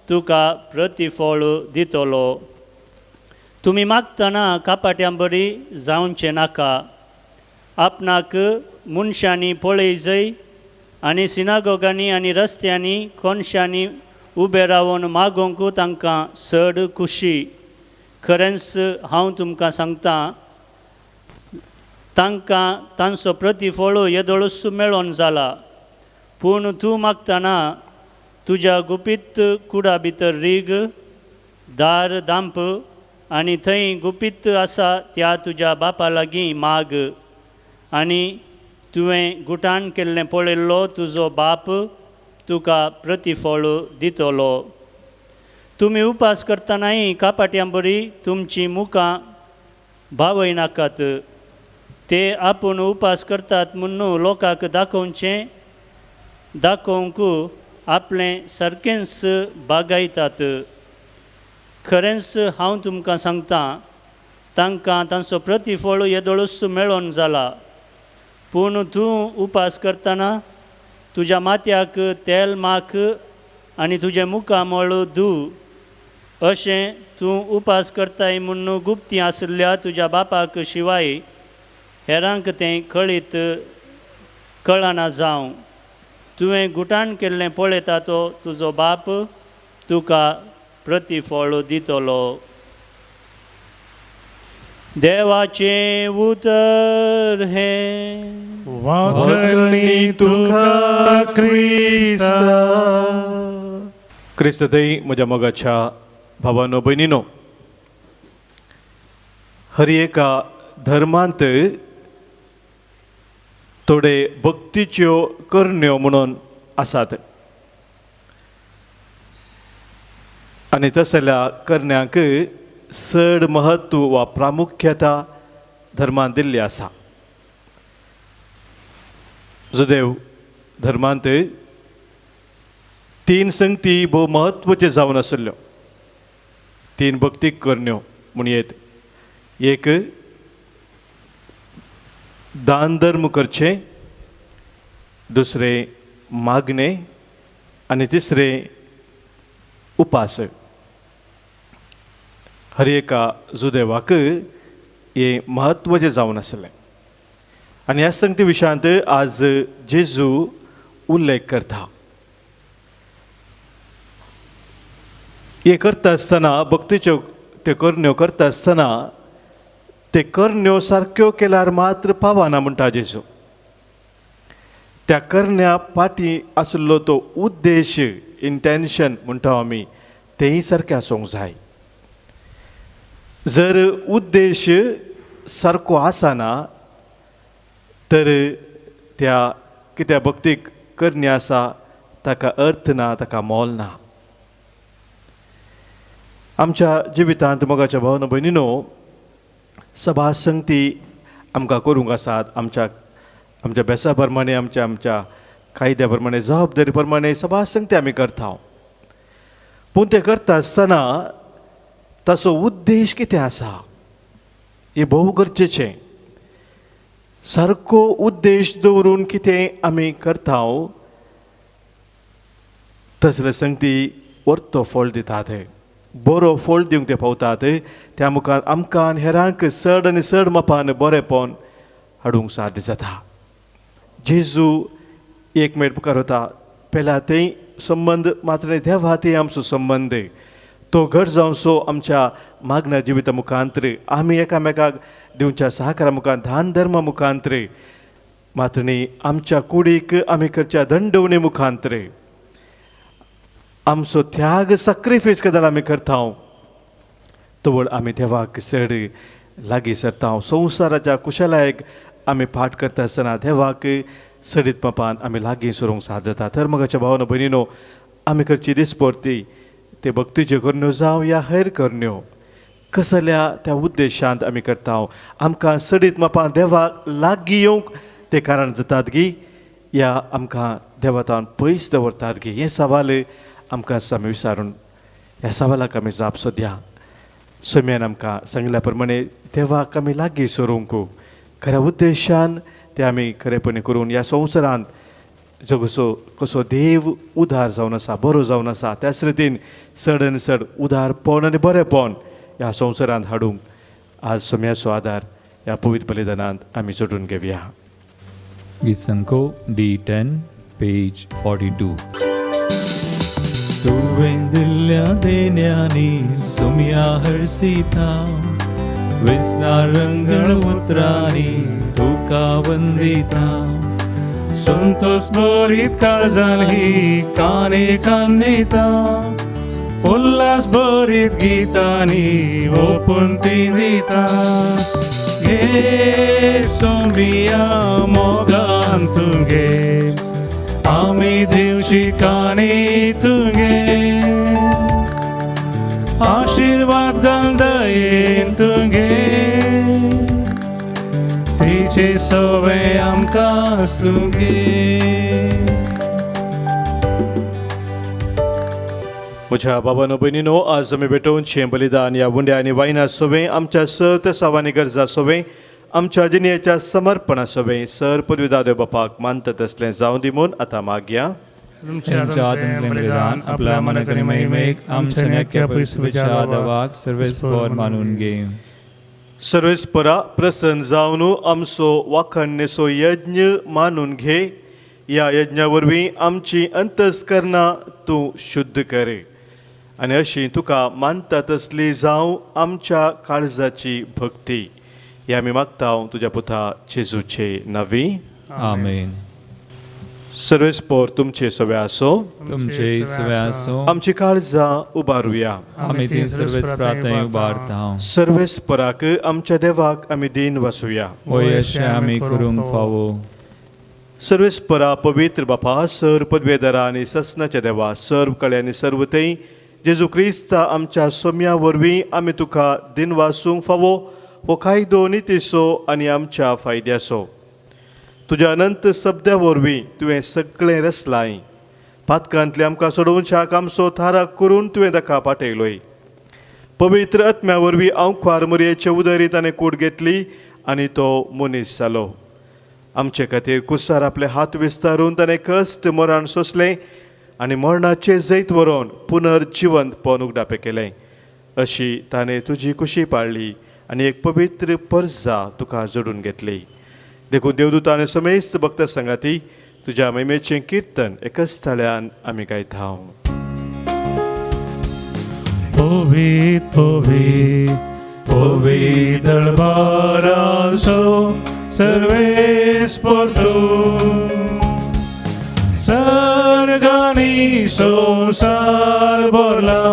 तुका प्रतिफळ दितलो. तुमी मागतना कापाट्यां बरी जावचें नाका. आपणाक मनशांनी पळय जय आनी सिनागोगांनी आनी रस्त्यांनी कोनशांनी उबे रावन मागोवंक तांकां चड खुशी. खरेंच हांव तुमकां सांगतां, तांकां तांचो प्रतिफळ येदोळूच मेळोन जाला. पूण तूं मागतना तुज्या गुपीत कुडा भितर रीग, दार दांप आनी थंय गुपीत आसा त्या तुज्या बापा लागीं माग. आनी तुवें गुटाण केल्लें पळयल्लो तुजो बाप तुका प्रतिफळ दितलो. तुमी उपास करतनाय कापाट्यां बरी तुमचीं मुखां भावयनाकात. ते आपूण उपास करतात म्हूण लोकांक दाखोवंक आपलें सारकेंच बागायतात. खरेंच हांव तुमकां सांगतां, तांकां तांचो प्रतिफळ येदोळूच मेळोन जाला. पूण तूं उपास करतना तुज्या माथ्याक तेल माक आनी तुजे मुखामळ धू अशें तूं उपास करताय म्हूण गुप्ती आसल्या तुज्या बापाक शिवाय हेरांक तें कळीत कळना जावं. तुवें गुटाण केल्लें पळयता तो तुजो बाप तुका प्रतिफळ दितलो. देवाचें उतर हें वाकणी तुका क्रिस्ता. क्रिस्त दई म्हज्या मोगाच्या भावानो भयणीनो, हर एका धर्मांत थोडे भक्तीच्यो करण्यो म्हणून आसात आनी तसल्या करण्यांक चड महत्व वा प्रामुख्यता धर्मान दिल्ली आसा. जुदेव धर्मांत 3 संगती भोव महत्वाच्यो जावन आशिल्ल्यो. 3 भक्तीक करण्यो म्हणयेत. एक दान धर्म करचें, दुसरें मागणें आनी तिसरें उपास. हर एका जुदेवाक हे महत्वाचें जावन आसलें. आनी ह्या संगती विशयांत आज जेजू उल्लेख करता. हे करता आसतना भक्तीच्यो त्यो करण्यो करता आसतना ते करण्यो सारक्यो केल्यार मात्र पावना म्हणटा जेजू. त्या करण्या फाटी आसलो तो उद्देश, इंटेन्शन म्हणटा आमी, तेंय सारकें आसूंक जाय. जर उद्देश सारको आसना तर त्या कित्या भक्तीक करणी आसा ताका अर्थ ना, ताका मोल ना. आमच्या जिवितांत मोगाच्या भावना भयणीनो, सभा संगती आमकां करूंक आसात. आमच्या बेसा प्रमाणे, आमच्या कायद्या प्रमाणे, जबाबदारी प्रमाणे सभा संगती आमी करता. पूण ते करता आसतना ताचो उद्देश कितें आसा हें भोव गरजेचें. सारको उद्देश दवरून कितें आमी करता तसले संगती वर्तो फळ दितात, बरो फळ दिवंक ते पावतात. त्या मुखार आमकां आनी हेरांक चड आनी चड मापान बरेपण हाडूंक साध्य जाता. जेजू एक मेळ मुखार वता. पेला तें संबंद मात्र देवा ते आमचो संबंद तो घट जावचो. आमच्या मागण्या जिविता मुखांतर आमी एकामेकाक दिवच्या सहकारा मुखार, दान धर्मा मुखांतर, मात्र न्ही आमच्या कुडीक आमी करच्या दंडवणी मुखांतर, आमचो त्याग सॅक्रिफायस केदार आमी करता. तवळ आमी देवाक चड लागीं सरता. संवसाराच्या कुशलायेक आमी फाट करता आसतना देवाक चडीत मापान आमी लागीं सरूंक साद जाता. तर मोगाच्या भावना भयणीनो, आमी करची दिसपरती ते भक्तीच्यो करण्यो जावं या हेर करण्यो, कसल्या त्या उद्देशांत आमी करता. आमकां सडीत मापान देवाक लागीं येवंक ते कारण जातात गी, या आमकां देवातान पयस दवरतात गी. हे सवाल आमकां आमी विचारून ह्या सवालाक आमी जाप सोद्या. सोम्यान आमकां सांगल्या प्रमाणे देवाक आमी लागीं सरूंक खऱ्या उद्देशान ते आमी खरेपणी करून ह्या संवसारांत जगसो कसो देव उदार जावन आसा, बरो जावन आसा, त्याच रितीन चड आनी चड उदारपण आनी बरेपण ह्या संवसारांत हाडूंक आज सोम्याचो आदार ह्या पवित्र बलिदानांत आमी जोडून घेवया. Gisanko D10 page 42. तुवें दिल्ल्या देण्यानी सोम्या हरसिता, विसना रंगळ उतरांनी तुका वंदिता. संतोष भरीत काळजान ही काने कान्नेता, उल्हास भरीत गितांनी ओपून ती दिता. घे सोमिया मोगान तुगे, आमी दिवशी कानी तुगे. आशीर्वाद घाल दयेन तुगे, तिचे सोवे आमकां तुगे. म्हज्या बाबानो भयणीनो, आज आमी भेटोवनशें बलिदान या उंड्या आनी वायना सोवें, आमच्या सर्त सावांनी गरजा सोवें, आमच्या जिणेच्या समर्पणा सोवें सर पदवीदाद बापाक मानता तसलें जावं दी म्हूण आतां मागया. तुमच्या आदन बलिदान आपल्या मनाकरी महिमेक आमच्या नेक्या परिस्थितीच्या आदवाक सर्वेस्पर मानून घे. सर्वेस्परा प्रसन्न जावन आमचो वाखाणनेचो यज्ञ मानून घे. या यज्ञा वरवीं आमची अंतस्करणां तूं शुद्ध कर आनी अशी तुका मानता तसली जावं आमच्या काळजाची भक्ती. हे आमी मागता तुज्या पुता जेजूचे नांवी. आमेन. सर्वेस्पर तुमचे सवे आसो. तुमचे सवे आसो. आमची काळजां उबारुया. आमी ती सर्वेस्परांतय उबारता. सर्वेस्पराक आमच्या देवाक आमी दिन वासुया. होय अशें आमी करूंक फावो. सर्वेस्परा पवित्र बापा, सर्व पदवेदारा आनी ससनाच्या देवा, सर्व कळे आनी सर्वतय जेजू क्रिस्त आमच्या सोम्या वरवीं आमी तुका दिन वासूंक फावो. हो कायदो नितीसो आनी आमच्या फायद्याचो. तुज्या अनंत शब्दा वरवीं तुवें सगळें रचलाय. पातकांतले आमकां सोडून शाक आमचो थाराक करून तुवें ताका पाठयलोय. पवित्र आत्म्या वरवीं अंकार मरयेचे उदरीत आनी कूड घेतली आनी तो मनीस जालो. आमचे खातीर कुसार आपले हात विस्तारून ताणें कश्ट मरण सोंसलें आनी मरणाचे जैत व्हरोन पुनर्जिवंत पोवनूक दापे केलें. अशी ताणें तुजी कुशी पाळली आनी एक पवित्र पर्जा तुका जोडून घेतली. देखून देवदूतान समेस्त भक्त संगाती तुज्या महिमेचें कीर्तन एकच थळ्यान आमी गायता. Povit, povit, povit darbaraso, सर्वेस्पर तू. सर्गानी संसार भरला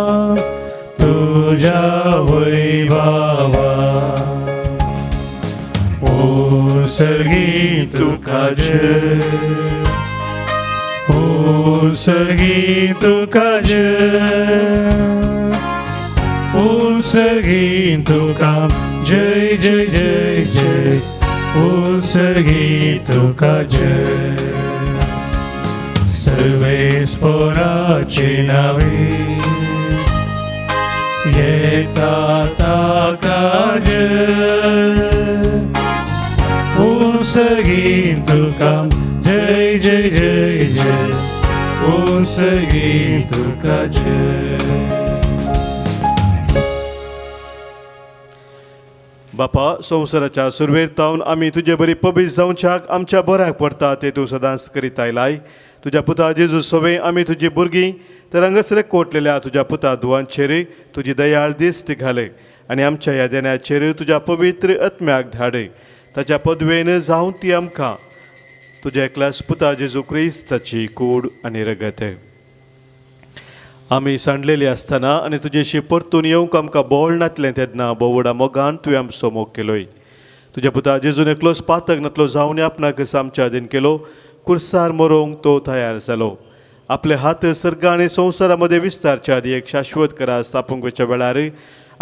तुझ्या वैभवा. सर्गी तुका जय, ओ सर्गी तुका जय, ओ सर्गी तुका जय जय जय जय, ओ सर्गी तुका जय. सर्वेस्पराची नावे येता ताका जय, ओ सर्गी तुका जय जय जय जय, ओ सर्गी तुका जय. बापा, संवसाराच्या सुरवेर तावन आमी तुजे बरी पबीज जावच्याक आमच्या बऱ्याक पडटा ते तूं सदांच करीत आयलाय. तुज्या पुता जेजू सवे आमी तुजी भुरगीं तर हांगासर कोटलेल्या तुज्या पुता दुवांचेर तुजी दयाळ दिश्ट घाल आनी आमच्या ह्या देण्याचेर तुज्या पवित्र आत्म्याक धाड. ताच्या पदवेन जावं ती आमकां तुज्या एकल्याच पुता जेजू क्रिस्ताची कूड आनी रगत. आमी सांडलेली आसतना आनी तुजेशी परतून येवंक आमकां बोळ नातलें तेन्ना बोवडा मोगान तुवें आमचो मोग केलोय. तुज्या पुता जेजून एकलोच पातक नातलो जावन आपणाक आमच्या आदीन केलो. कुर्सार मरोंक तो तयार जालो. आपले हात सर्गा आनी संवसारा मदें विस्तारच्या आदी एक शाश्वत करा स्थापूंक वेच्या वेळार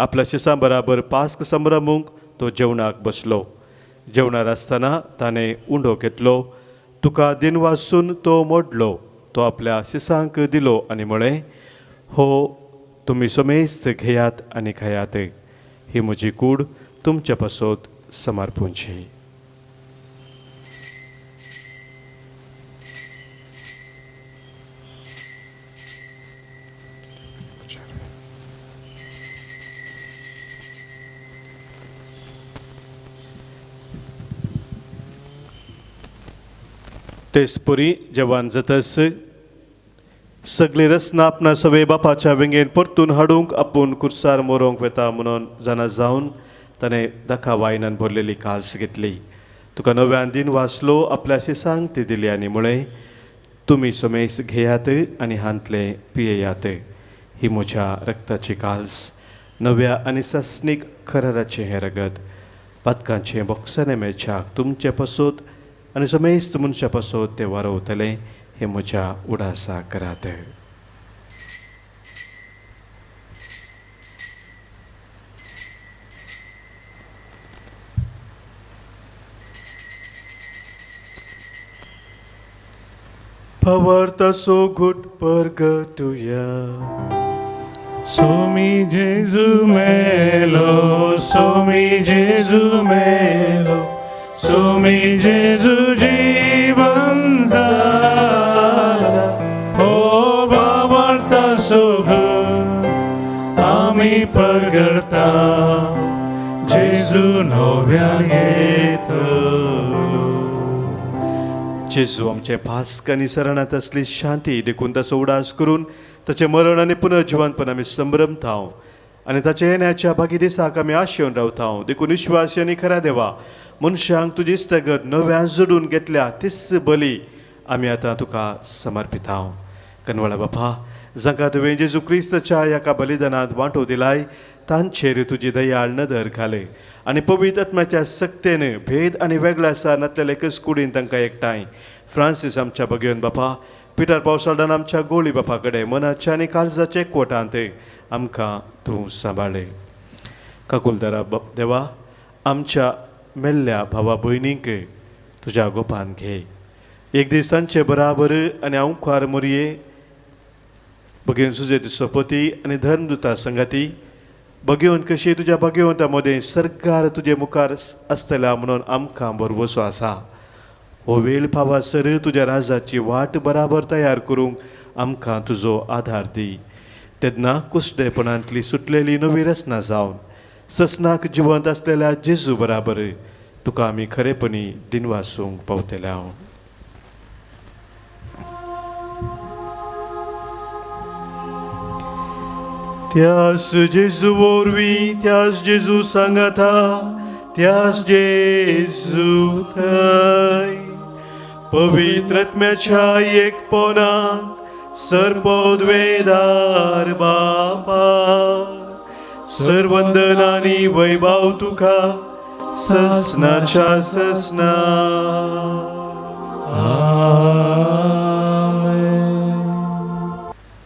आपल्या शिसां बराबर पास्क संभ्रमूंक तो जेवणाक बसलो. जेवणार आसतना ताणें उंडो घेतलो. तुका दिन वासून तो मोडलो. तो आपल्या शिसांक दिलो आनी म्हळें, हो तुमी समेस्त घेयात आनी खायात. ही म्हजी कूड तुमच्या पासत समर्पूंची. तेच परी जेवण जातस सगळी रचना आपणा सवे बापाच्या विंगेन परतून हाडूंक आपूण कुर्सार मोरोंक वेता म्हणून जाणा जावन ताणें दाखा वायनान भरलेली काल्स घेतली. तुका नव्यान दिन वाचलो आपल्या शिसांक ती दिली आनी म्हळें, तुमी समेस घेयात आनी हांतले पियेयात. ही म्हज्या रक्ताची काल्स, नव्या आनी सस्नीक खराराचें हें रगत. पातकांचें बोक्साने मेळच्याक तुमचे पासत आनी समेस्त मनशा पासत ते वारवतले. हे म्हज्या उडासा करात. Pavartaso gut pergatuya. Somi Jesu melo, somi Jesu melo, somi Jesu jivan zala. करता जेजू नव्यान येतलो. जेजू आमचे पास्कानी सरणात असली शांती देखून ताचो उडास करून ताचे मरण आनी पुनर्जिवनपण आमी संभ्रमताव आनी ताचे येण्याच्या बागी दिसाक आमी आशेवन रावताव. देखून विश्वासी आनी खऱ्या देवा मनशांक तुजी इस्तगत नव्यान जोडून घेतल्या तिस बली आमी आतां तुका समर्पिताव. कनवळा बापा, जांकां तुवें जेजू क्रिस्ताच्या ह्या बलिदानांत वांटो दिलाय तांचेर तुजी दयाळ नदर घाले आनी पवित्र आत्म्याच्या सक्तेन भेद आनी वेगळ्या आसा नातलेले एकच कुडीन तांकां एकठांय. फ्रांसीस आमच्या भगिवन बापा, पिटर पावसाळ्यान आमच्या गोळी बापा कडेन मनाच्या आनी काळजाचे एकवटांत आमकां तूं सांबाळे. काकुलदारा देवा, आमच्या मेल्ल्या भावा भयणींक तुज्या गोपान घे. एक दीस तांचे बराबर आनी आंवकार मोरये भगिवन सुजे सोपती आनी धर्मदुता संगाती भगिवन कशी तुज्या भगिवंता मदें सरकार तुजे मुखार आसतल्या म्हणून आमकां भरवसो आसा. हो वेळ पावासर तुज्या राजाची वाट बराबर तयार करूंक आमकां तुजो आधार दी. तेन्ना कुस्तेपणांतली सुटलेली नवी रचना जावन ससनाक जिवंत आसलेल्या जेजू बराबर तुका आमी खरेपणी दिनवासूंक पावतल्या. त्यास जेजू वरवीं त्यास जेजू सांगाता त्यास जेजू थंय पवित्र आत्म्याच्या एकपणांत सरपदवेदार बापा सर्वंदन आनी वैभव तुका ससनाच्या ससना.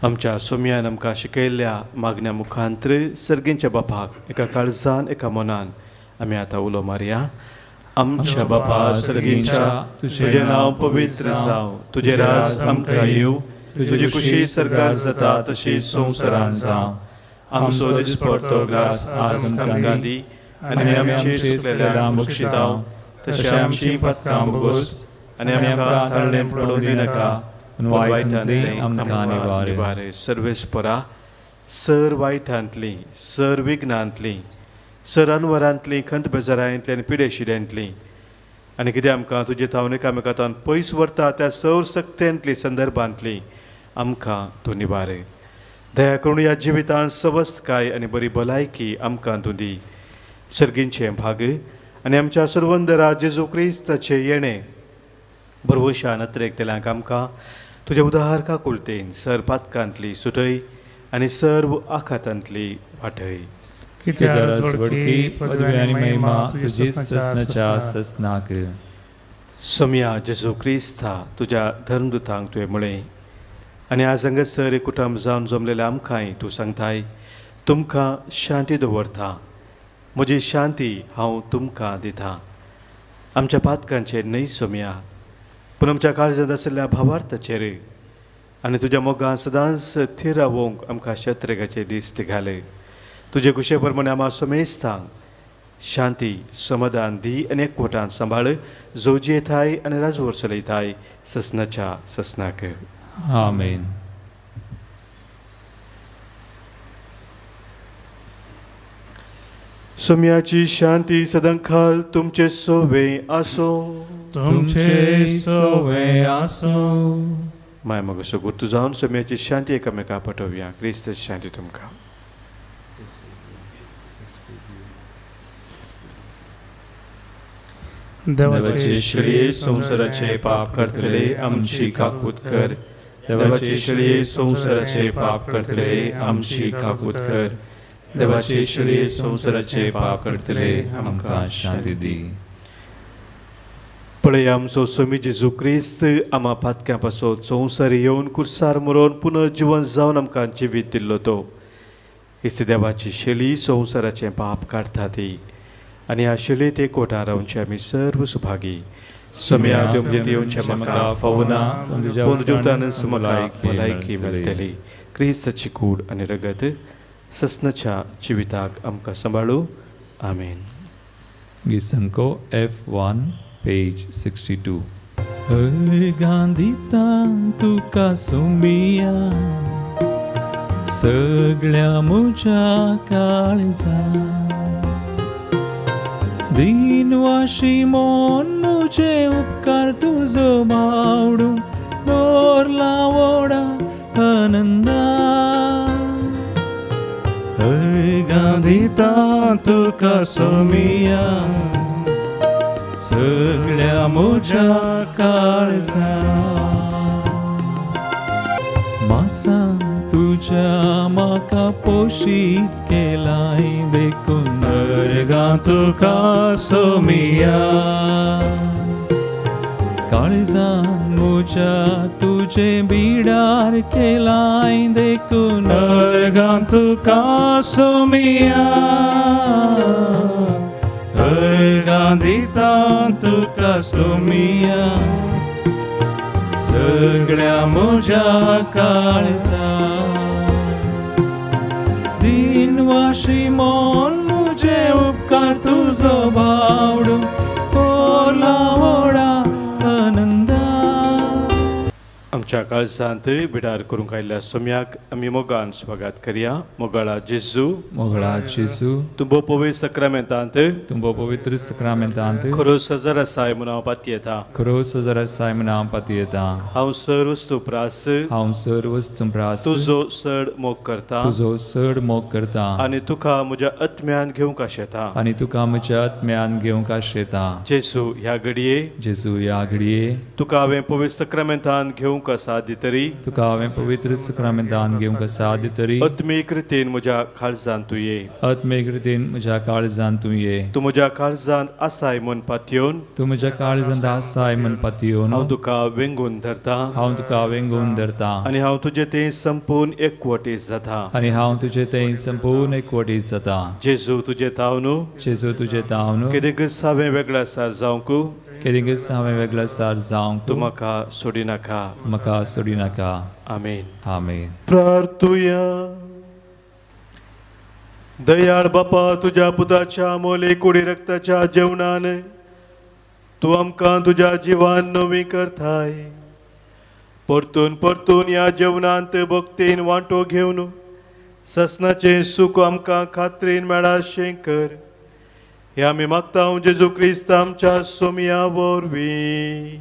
आमच्या सोम्यान आमकां शिकयल्ल्या मागण्या मुखांतर सर्गींच्या बापाक एका काळजान एका मनान आमी आतां उलो मारया. आमच्या बापा सर्गींच्या, तुजें नांव पवित्र जावं, तुजें राज आमकां येवं, तुजी खुशी सरकार जाता तशी संवसारांत जावं. आमचो दिसपडटो ग्रास आज आमकां दी आनी आमची चुकलेल्यांक बक्षिताव तशें आमची पथकां बोगोस आनी आमकां ताळ्ळें पडूं दिनाका वायटांतली आमकां निवारे. सर्वेस्परा, सर वायटांतली, सर विघ्नांतली, सर अनवरांतली, खंत बेजारांतली आनी पिडेशिड्यांतली आनी कितें आमकां तुजे तावन एकामेकांतान पयस व्हरता त्या सौर सक्तेंतली संदर्भांतली आमकां तूं निवारे. दया करून ह्या जिवितांत सवस्थकाय आनी बरी भलायकी आमकां तूं दी. सर्गींचे भाग आनी आमच्या सर्वंदरा जेजू क्रिस्ताचे येणे बरवशा नत्रेक तेल्यांक आमकां तुजे उदार काकुलतेन सर पातकांतली सुटय आनी सर्व आखातांतली वाटय. कित्याक वडकी पदवी आनी महिमा तुजी ससनाच्या ससनाक. सोम्या जेजू क्रिस्ता, तुज्या धर्मदुतांक तुवें म्हळें आनी आज हांगा सर एक कुटुंब जावन जमलेल्या आमकांय तूं सांगताय, तुमकां शांती दवरता, म्हजी शांती हांव तुमकां दितां. आमच्या पातकांचेर न्हय सोम्या, पूण आमच्या काळजांत आशिल्ल्या भावार्थाचेर आनी तुज्या मोगान सदांच थीर रावोंक आमकां शत्रेगाचे दीस घाले. तुजे कुशे प्रमाणे आमी सोमेस्तांक शांती समाधान दी आनी एकवटान सांबाळ जोजी येताय आनी राजवर चलयताय ससनाच्या ससनाक. आमेन. सोम्याची शांती सदांखाल तुमचे सोवे आसो. तुमचे सोवे आसो. माय मगसो गुर्तू जावन सोम्याची शांती एकामेका पाठोवया. क्रिस्ताची शांती तुमकां. देवाचे श्री संसाराचे पाप करतले आमची काकूत कर. देवाचे श्री संसाराचे पाप करतले आमची काकूत कर. देवाचे श्री संसाराचे पाप करतले आमकां शांती दी. पळय आमचो सोमी जेजू क्रिस्त आमा पातक्यां पासोन संवसार येवन कुर्सार मरोन पुनर्जीवन जावन आमकां जिवीत दिल्लो तो. इस्त देवाची शेली संवसाराचें पाप काडटा ती आनी ह्या शेलीत एकवटान रावचे आमी सर्व सुभागी. सोम्या देवमजेत येवचे म्हाका फावना, पूण दिवतानच म्हाका भलायकी मेळटली. क्रिस्ताची कूड आनी रगत ससनाच्या जिविताक आमकां सांबाळू. आमेन. गिसंको F1 पेज 62. गांदिता तुका सोमिया सगळ्या मुझ्या काळजात दिनवाशी मोन मुझे उपकार तुझो बावडून दोरला वोडा आनंदा गांधिता तुका सोमिया सगळ्या मुझ्या काळजात मासा तुझ्या म्हाका पोशीत केलाय देखून नरगा तुका सोमिया काळजान मुझ्या तुझे बिडार केलाय देखून नरगा तुका सोमिया गांधिता तुका सोमिया सगळ्या मुझ्या काळजात दिनवाशी मोन मुझे उपकार तुझो बावडून ओरला वोडा आनंदा आमच्या काळजांत बिडार करूंक आयिल्ल्या सोम्याक आमी मोगान स्वागत करया. मोगाळा जेजू, मोगळा जेजू, तुंबो पवित्र सक्रामेंतांत तुंबो पवित्र सक्रामेंतांत खरो सजर आसाय म्हूण हांव पातयेता. खरो सजर आसाय म्हूण हांव पातयेता. हांव सर वस्तू प्रास हांव सर्व चुंप्रास तुजो चड मोग करता तुजो चड मोग करता आनी तुका म्हज्या आत्म्यान घेवंक आशेता. आनी तुका म्हज्या आत्म्यान घेवंक आशेता. जेजू, ह्या घडये जेजू, ह्या घडये तुका हांवें पवित्र सक्रामेंतान घेवंक आसा दितरी तुका हांवें पवित्र सक्रामेंतान घेवंक आसा दितरी आत्मीक रितीन म्हज्या काळजांत तूं ये. आत्मीक रितीन म्हज्या काळजांत तूं ये. तूं म्हज्या काळजांत आसाय म्हूण पातयेवन तूं म्हज्या काळजांत आसाय म्हूण पातयेवन हांव तुका वेंगून धरता हांव तुका वेंगून धरता. आनी हांव तुजें तें संपूर्ण एकवटीत जाता. आनी हांव तुजें तें संपूर्ण एकवटीत जाता. जेजू, तुजें ताव न्हू जेजू, तुजें ताव न्हू केदेंकच हांवें वेगळा सार जावंक केदेंकच हांवें वेगळो सार जावंक तूं म्हाका सोडी नाका. म्हाका सोडी नाका. आमेन. आमेन. प्रार्थुया. दयाळ बापा, तुज्या पुताच्या मोले कुडी रक्ताच्या जेवणान तूं आमकां तुज्या जिवान नवी करताय. परतून परतून ह्या जेवणांत भक्तीन वांटो घेवन ससनाचें सूख आमकां खात्रीन मेळा शें कर. हे आमी मागता जेजू क्रिस्त आमच्या सोमिया वरवीं.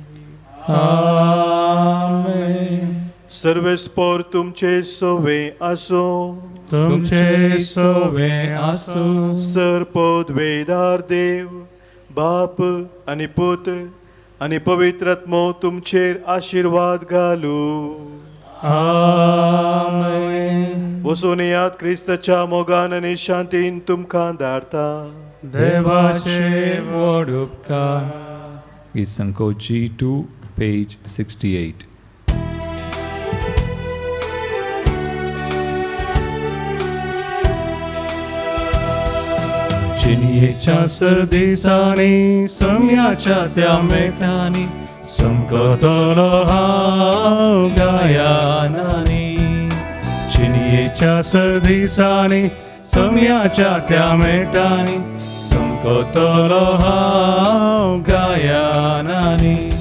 आमेन. सर्वेस्पोर तुमचे सोवे आसो. तुमचे सोवे आसूं. सरपद वेदार देव बाप आनी पूत आनी पवित्र आत्मो तुमचेर आशिर्वाद घालू. आमेन. वचून यात क्रिस्ताच्या मोगान आनी शांतीन तुमकां धाडता. देवाचे व्हड उपकार. गीत संको G2, page 68. चिन्येच्या सरदिसांनी सोम्याच्या त्या मेटांनी समकतलो हांव गायनांनी. चिन्येच्या सरदिसांनी सोम्याच्या त्या मेटांनी समकतलो हांव गायनांनी.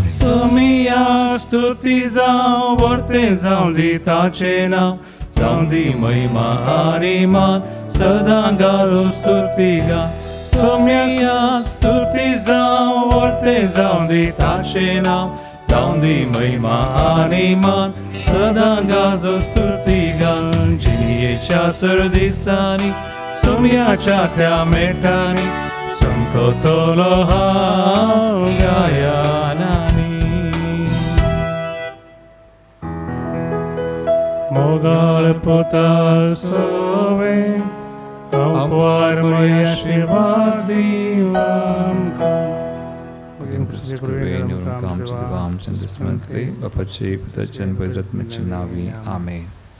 सोमियाक स्तुती जावं, वर्ते जावं दिताचें नांव, जावं दी महिमा आनी मान, सदां गाजो स्तुती गा. सोम्याक स्तुती जावं, वर्ते जावं दिताचें नांव, जावं दी महिमा आनी मान, सदां गाजो स्तुती गा. जिनियेच्या सरदिसांनी सोम्याच्या त्या मेटांनी समकतलो हांव गायनांनी. मोगाळ पुता सोवे आमकां आशीर्वाद दिवा आमकां. Bapaचे, Putraचे, Putraचे नावी. आमेन.